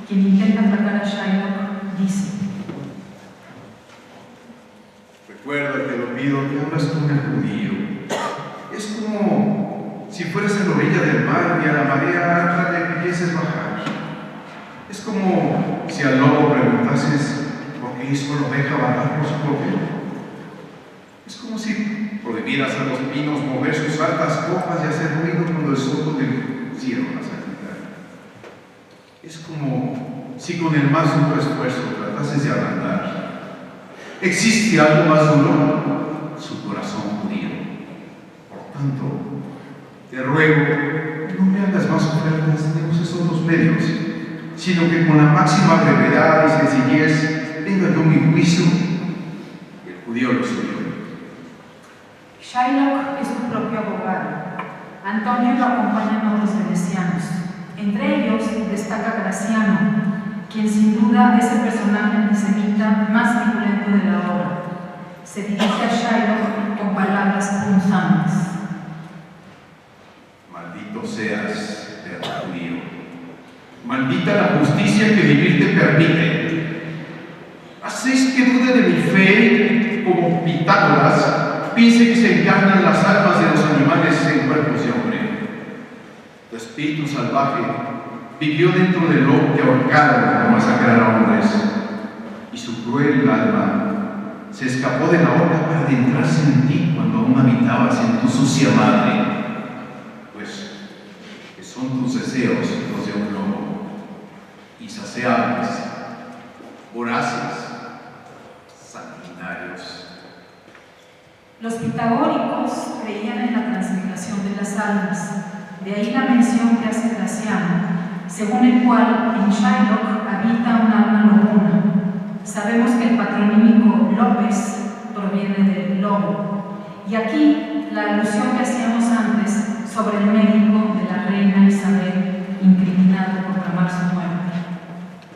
quien intenta aplacar a Shylock, dice: Recuerda, te lo pido, que hablas con el judío. Es como si fueras a la orilla del mar y a la marea alta le pidieses bajar. Es como si al lobo preguntases por qué hizo a la oveja vagar por su propio. Es como si prohibieras a los pinos mover sus altas copas y hacer ruido cuando el soplo del cielo las agita. Es como si con el más duro esfuerzo tratases de ablandar. ¿Existe algo más duro? Su corazón judío. Por tanto, te ruego, no me hagas más ofertas de los otros medios, sino que con la máxima brevedad y sencillez tenga yo mi juicio y el judío lo suyo. Shylock es su propio abogado. Antonio lo acompañan otros venecianos. Entre ellos destaca Graciano, quien sin duda es el personaje antisemita más virulento de la obra. Se dirige a Shylock con palabras punzantes. Maldito seas, perro judío. Maldita la justicia que vivir te permite. ¿Hacéis que dude de mi fe como Pitágoras? Piense que se encarnan las almas de los animales en cuerpos de hombre. Tu espíritu salvaje vivió dentro del lobo que ahorcaron para masacrar a hombres, y su cruel alma se escapó de la horca para adentrarse en ti cuando aún habitabas en tu sucia madre, pues que son tus deseos los de un lobo, insaciables, voraces, sanguinarios. Los pitagóricos creían en la transmigración de las almas, de ahí la mención que hace Graciano, según el cual en Shylock habita un alma lobuna. Sabemos que el patronímico López proviene del lobo, y aquí la alusión que hacíamos antes sobre el médico de la reina Isabel incriminado por clamar su muerte.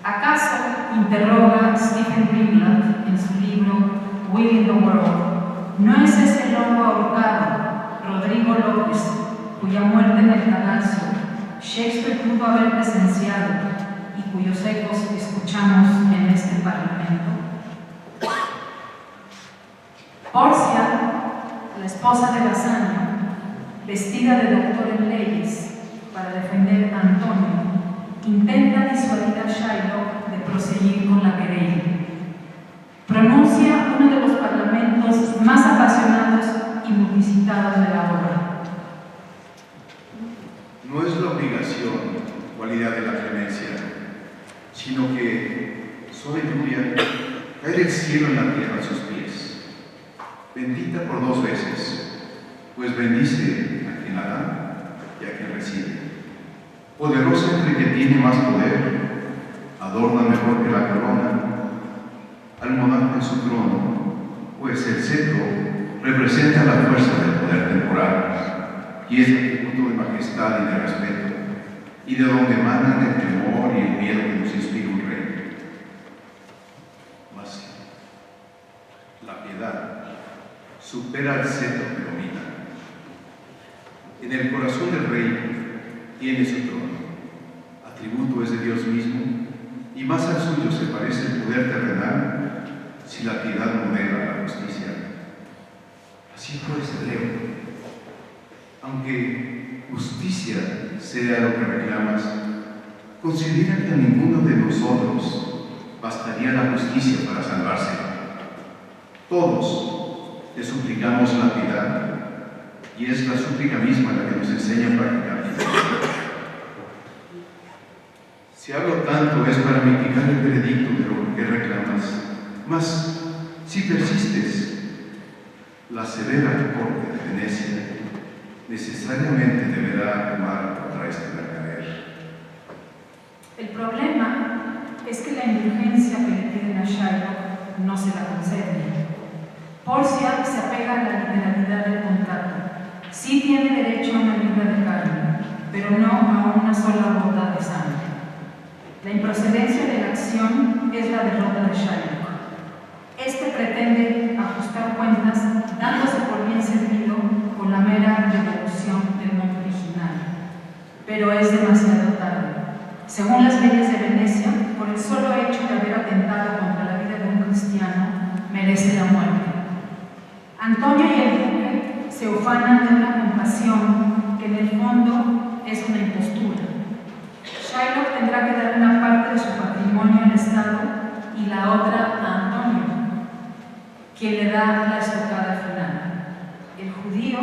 ¿Acaso, interroga Stephen Greenblatt en su libro Will in the World, no es ese lobo ahorcado, Rodrigo López, cuya muerte en el cadalso Shakespeare pudo haber presenciado y cuyos ecos escuchamos en este parlamento? Porcia, la esposa de Bassanio, vestida de doctor en leyes para defender a Antonio, intenta disuadir a Shylock de proseguir con la querella. Pronuncia uno de los parlamentos más apasionados y multicitados de la obra. No es la obligación, cualidad de la clemencia, sino que suave lluvia cae del cielo en la tierra a sus pies, bendita por 2 veces, pues bendice a quien la da y a quien recibe. Poderosa entre que tiene más poder, adorna mejor que la corona al monarca en su trono, pues el cetro representa la fuerza del poder temporal y es atributo de majestad y de respeto, y de donde emanan el temor y el miedo que nos inspira un rey. Mas la piedad supera al cetro que domina. En el corazón del rey tiene su trono, atributo es de Dios mismo, y más al suyo se parece el poder terrenal si la piedad modera la justicia. Así pues, Leo, aunque justicia sea lo que reclamas, considera que a ninguno de nosotros bastaría la justicia para salvarse. Todos te suplicamos la piedad, y es la súplica misma la que nos enseña a practicar. Si hablo tanto es para mitigar el veredicto de lo que reclamas, mas si persistes, la severa corte de Venecia necesariamente deberá tomar contra este mercader. El problema es que la indulgencia que le piden a Shylock no se la concede. Porcia se apega a la literalidad del contrato. Sí tiene derecho a una libra de carne, pero no a una sola gota de sangre. La improcedencia de la acción es la derrota de Shylock. Este pretende ajustar cuentas dándose por bien servido con la mera devolución del monto original. Pero es demasiado tarde. Según las leyes de Venecia, por el solo hecho de haber atentado contra la vida de un cristiano, merece la muerte. Antonio y el duque se ufanan de una compasión que que en el fondo es una impostura. Shylock tendrá que dar una parte de su patrimonio al Estado y la otra a Antonio, quien le da la estocada final. El judío,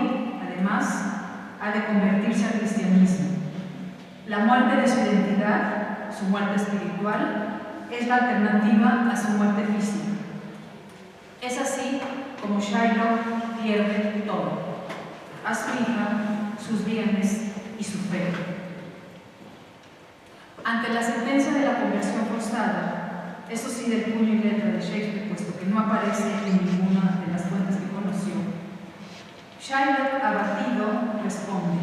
además, ha de convertirse al cristianismo. La muerte de su identidad, su muerte espiritual, es la alternativa a su muerte física. Es así como Shylock pierde todo: a su hija, sus bienes y su fe. Ante la sentencia de la conversión forzada, eso sí del puño y letra de Shakespeare, puesto que no aparece en ninguna de las fuentes que conoció, Shylock, abatido, responde: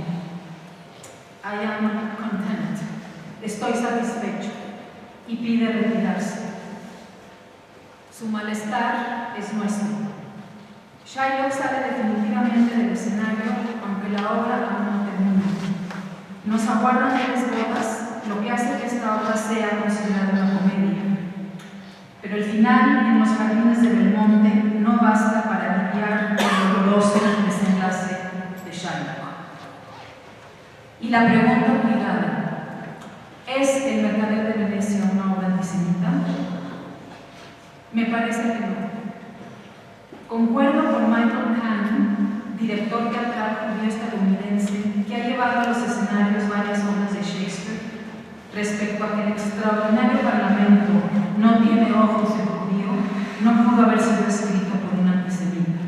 I am content, estoy satisfecho, y pide retirarse. Su malestar es nuestro. Shylock sale definitivamente del escenario, aunque la obra aún no termina. Nos aguardan 3 bodas, lo que hace que esta obra sea considerada una comedia. Pero el final en los jardines de Belmonte no basta para aliviar el doloroso desenlace de Shylock. Y la pregunta obligada: ¿es El mercader de Venecia una obra antisemita? Me parece que no. Concuerdo con Michael Kahn, director teatral judío estadounidense, que ha llevado a los escenarios varias obras de Shakespeare, respecto a que el extraordinario parlamento no tiene ojos de judío, no pudo haber sido escrito por un antisemita.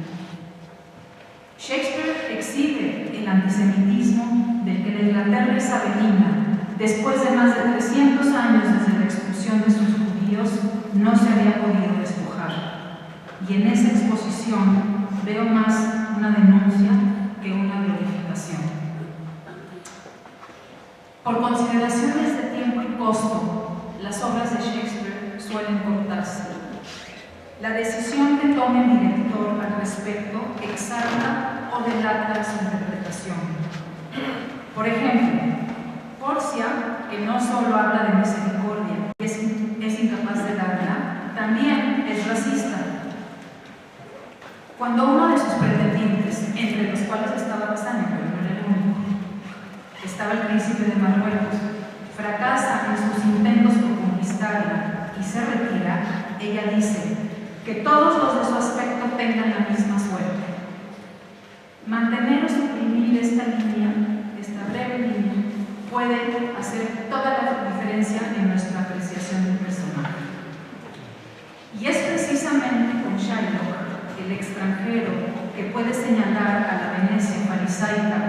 Shakespeare exhibe el antisemitismo del que la Inglaterra isabelina, después de más de 300 años desde la expulsión de sus judíos, no se había podido despojar. Y en esa exposición veo más una denuncia que una glorificación. Por consideraciones de tiempo y costo, las obras de Shakespeare suelen cortarse. La decisión que tome el director al respecto exalta o delata su interpretación. Por ejemplo, Porcia, que no solo habla de misericordia, es incapaz de darla, también es racista. Cuando uno de sus pretendientes, entre los cuales estaba Bassanio, pero no era el único, estaba el príncipe de Marruecos, fracasa en sus intentos por conquistarla y se retira, ella dice que todos los de su aspecto tengan la misma suerte. Mantener o suprimir esta línea, esta breve línea, puede hacer toda la diferencia en nuestra apreciación del personaje. Y es precisamente con Shylock, el extranjero que puede señalar a la Venecia farisaica,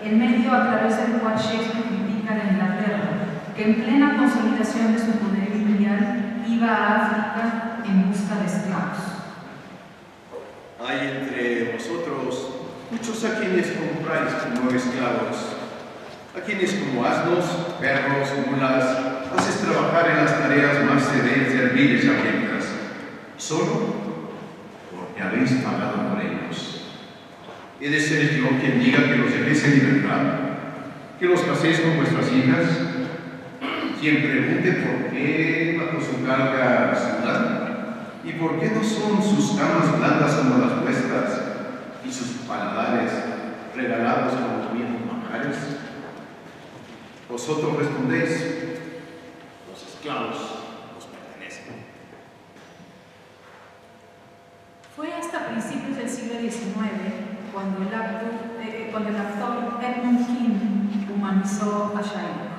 el medio a través del cual Shakespeare critica a la Inglaterra, que en plena consolidación de su poder imperial iba a África en busca de esclavos. Hay entre vosotros muchos a quienes compráis como esclavos, a quienes como asnos, perros, mulas, haces trabajar en las tareas más serviles y abrientes, solo porque habéis pagado por ellos. ¿He de ser yo quien diga que los dejéis en libertad? ¿Que los caséis con vuestras hijas? Quien pregunte por qué bajo su carga sudan, y por qué no son sus camas blandas como las vuestras, y sus paladares regalados con los mismos manjares. Vosotros respondéis: los esclavos os pertenecen. Fue hasta principios del siglo XIX cuando el actor Edmund Kean humanizó a Shylock.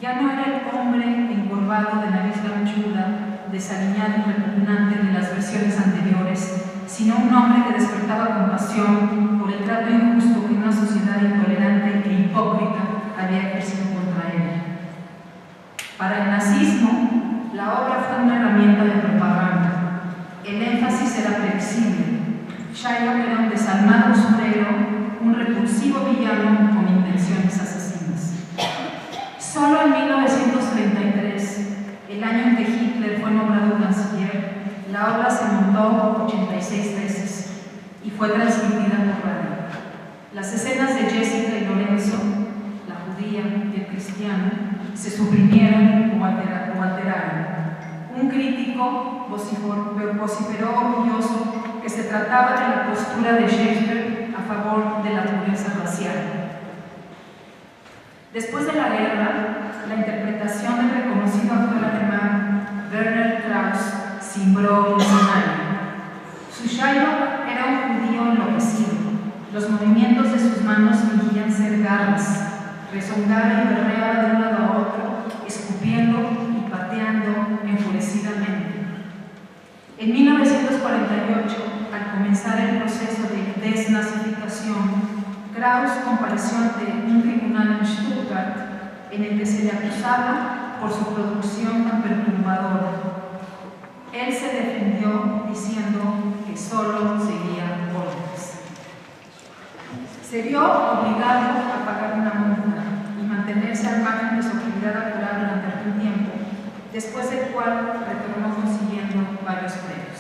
Ya no era el hombre encorvado de nariz ganchuda, desaliñado y repugnante de las versiones anteriores, sino un hombre que despertaba compasión por el trato injusto que una sociedad intolerante e hipócrita había ejercido contra él. Para el nazismo, la obra fue una herramienta de propaganda. El énfasis era flexible. Shylock era un desalmado usurero, un repulsivo villano con intenciones asesinas. Solo en 1933, el año en que Hitler fue nombrado canciller, la obra se montó 86 veces y fue transmitida por radio. Las escenas de Jessica y Lorenzo, la judía y el cristiano, se suprimieron o alteraron. Un crítico vociferó orgulloso que se trataba de la postura de Shakespeare a favor de la pureza racial. guerra, la interpretación del reconocido actor alemán Werner Krauss cimbró el escenario. Su Shylock era un judío enloquecido. Los movimientos de sus manos fingían ser garras. Rezongaba y berreaba de un lado a otro, escupiendo y pateando enfurecidamente. En 1948, al comenzar el proceso de desnazificación, Krauss compareció ante un tribunal en Stuttgart en el que se le acusaba por su producción tan perturbadora. Él se defendió diciendo que solo seguía órdenes. Se vio obligado a pagar una multa y mantenerse al margen de su actividad laboral durante algún tiempo, después del cual retornó consiguiendo varios premios.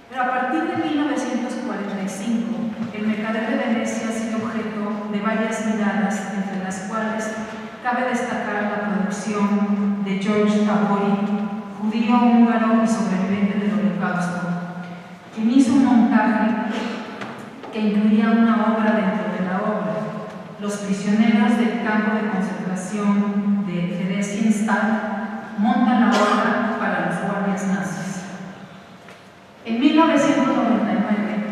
Pero a partir de 1945, el mercader de Venecia ha sido objeto de varias miradas, entre las cuales cabe destacar la producción de George Tabori, judío húngaro y sobreviviente del Holocausto, quien hizo un montaje que incluía una obra dentro de la obra, Los prisioneros del campo de concentración de Theresienstadt montan la obra para los guardias nazis. En 1999,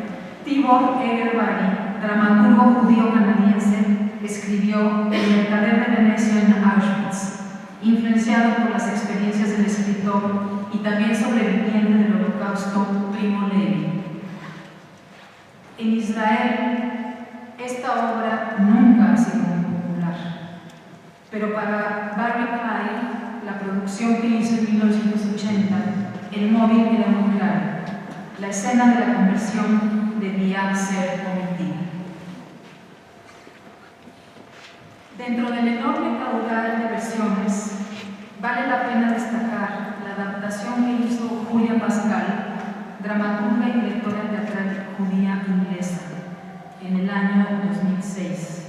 Tibor Eger-Bari, dramaturgo judío canadiense, escribió El mercader de Venecia en Auschwitz, influenciado por las experiencias del escritor y también sobreviviente del Holocausto Primo Levi. En Israel, esta obra nunca ha sido muy popular, pero para Barry Kay, la producción que hizo en 1980, el móvil era muy claro. La escena de la conversión debía ser omitida. Dentro del enorme caudal de versiones, vale la pena destacar la adaptación que hizo Julia Pascal, dramaturga y directora teatral judía inglesa, en el año 2006.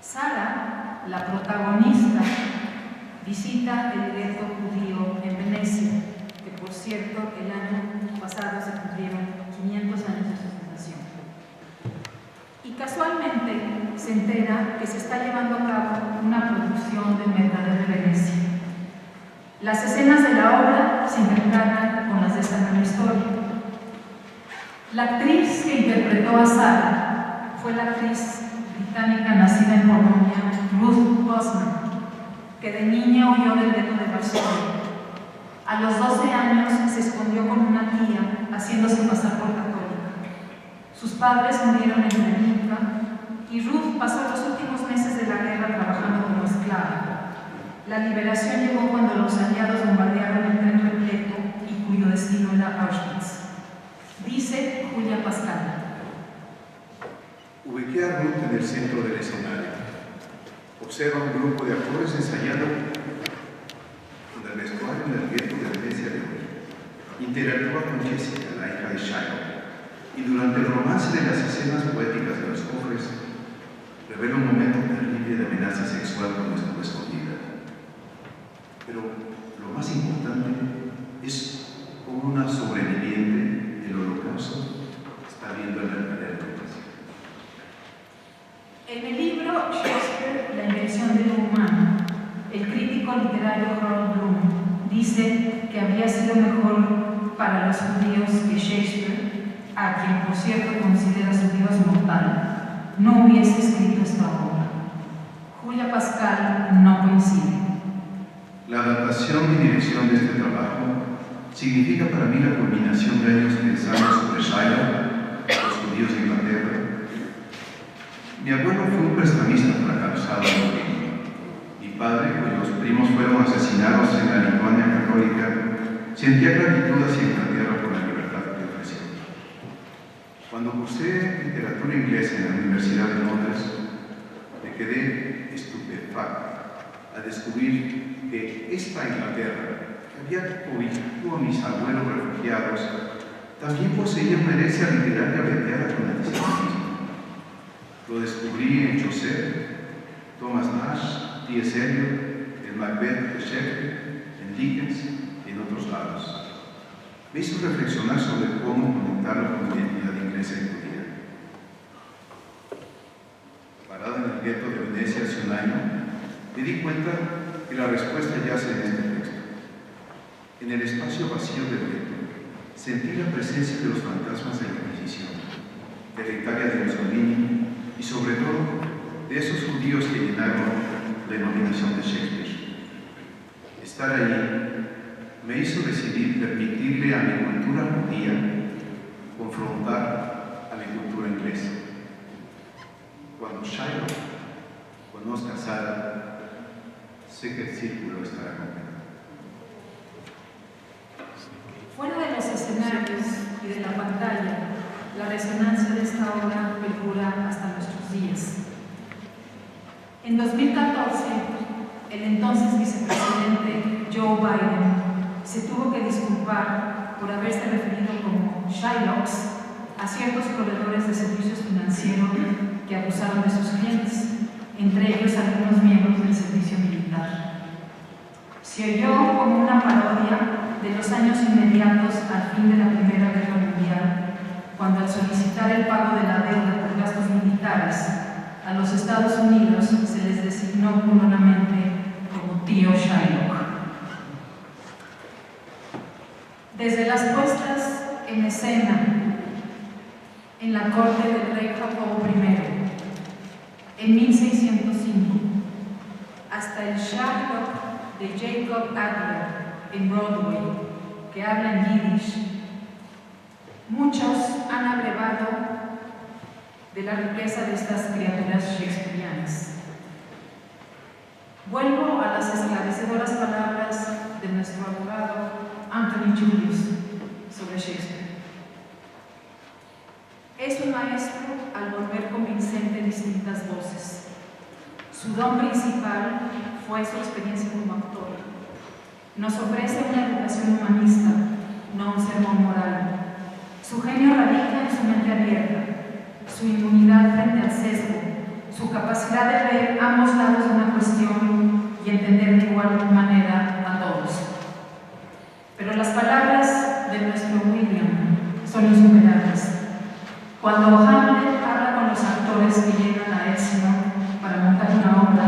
Sara, la protagonista, visita el gueto judío en Venecia, que por cierto el año pasado se cumplieron 500 años de su fundación. Y casualmente se entera que se está llevando a cabo una producción del mercader de Venecia. Las escenas de la obra se intercalan con las de esta nueva historia. La actriz que interpretó a Sara fue la actriz británica nacida en Polonia, Ruth Bosman, que de niña huyó del gueto de Varsovia. A los 12 años se escondió con una tía, haciéndose pasar por católica. Sus padres murieron en Guernica y Ruth pasó los últimos meses de la guerra trabajando como esclava. La liberación llegó cuando los aliados bombardearon el tren repleto y cuyo destino era Auschwitz. Dice Julia Pascal. Ubiqué a Ruth en el centro del escenario. Observa un grupo de actores ensayando el vestuario en el gueto de Venecia de hoy. Interactúa con Jessica, la hija de Shylock, y durante el romance de las escenas poéticas de los cofres, revela un momento terrible de amenaza sexual cuando estuvo escondida. Pero lo más importante es cómo una sobreviviente del Holocausto está viendo el mercader de Venecia. En el libro Shakespeare, la invención de lo humano, el crítico literario Harold Bloom dice que habría sido mejor para los judíos que Shakespeare, a quien por cierto considera su Dios mortal, no hubiese escrito esta obra. Julia Pascal no coincide. La adaptación y dirección de este trabajo significa para mí la culminación de años pensando sobre Shylock, los judíos de Inglaterra. Mi abuelo fue un prestamista fracasado en Berlín. Mi padre, cuyos primos fueron asesinados en la Lituania católica, sentía gratitud hacia Inglaterra por la libertad que ofreció. Cuando cursé literatura inglesa en la Universidad de Londres, me quedé estupefacto al descubrir que esta Inglaterra, que había cobijado a mis abuelos refugiados, también poseía una herencia literaria veteada con antisemitismo. Lo descubrí en Chaucer, Thomas Nash, T.S. Eliot, el Macbeth de Shakespeare, en Dickens y en otros lados. Me hizo reflexionar sobre cómo conectarlo con la identidad inglesa y judía. Parada en el gueto de Venecia hace un año, me di cuenta que la respuesta yace en este texto. En el espacio vacío del gueto, sentí la presencia de los fantasmas de la Inquisición, de la Italia de Mussolini y, sobre todo, de esos judíos que llenaron la imaginación de Shakespeare. Estar allí me hizo decidir permitirle a mi cultura judía confrontar a mi cultura inglesa. Cuando Shylock conozca a Sarah, sé que el círculo estará completo. Fuera de los escenarios y de la pantalla, la resonancia de esta obra perdura hasta nuestros días. En 2014, el entonces vicepresidente Joe Biden se tuvo que disculpar por haberse referido como Shylocks a ciertos proveedores de servicios financieros que abusaron de sus clientes, entre ellos algunos miembros del servicio militar. Se oyó como una parodia de los años inmediatos al fin de la Primera Guerra Mundial, cuando al solicitar el pago de la deuda por gastos militares a los Estados Unidos se les designó burlonamente como tío Shylock. Desde las puestas en escena en la corte del rey Jacobo I en 1605, hasta el Shylock de Jacob Adler en Broadway, que habla en Yiddish, muchos han abrevado de la riqueza de estas criaturas shakespearianas. Vuelvo a las esclarecedoras palabras de nuestro abogado Anthony Julius sobre Shakespeare. Es un maestro al volver convincente distintas voces. Su don principal fue su experiencia como actor. Nos ofrece una educación humanista, no un sermón moral. Su genio radica en su mente abierta, su inmunidad frente al sesgo, su capacidad de ver ambos lados de una cuestión y entender de igual manera a todos. Pero las palabras de nuestro William son insuperables. Cuando Hamlet habla con los actores que llegan a Exeter para montar una obra,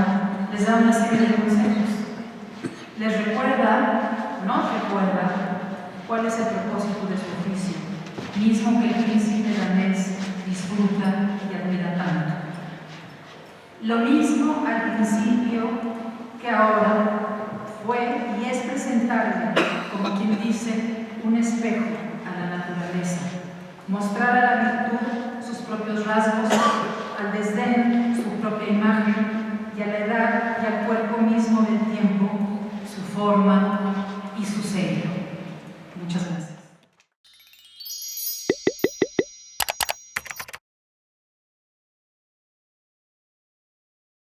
les da una serie de consejos. Les recuerda, nos recuerda, cuál es el propósito de su oficio, mismo que el príncipe danés disfruta y admira tanto. Lo mismo al principio que ahora fue y es presentarle, como quien dice, un espejo a la naturaleza, mostrar a la virtud sus propios rasgos, al desdén su propia imagen y a la edad y al cuerpo mismo del tiempo su forma y su sello.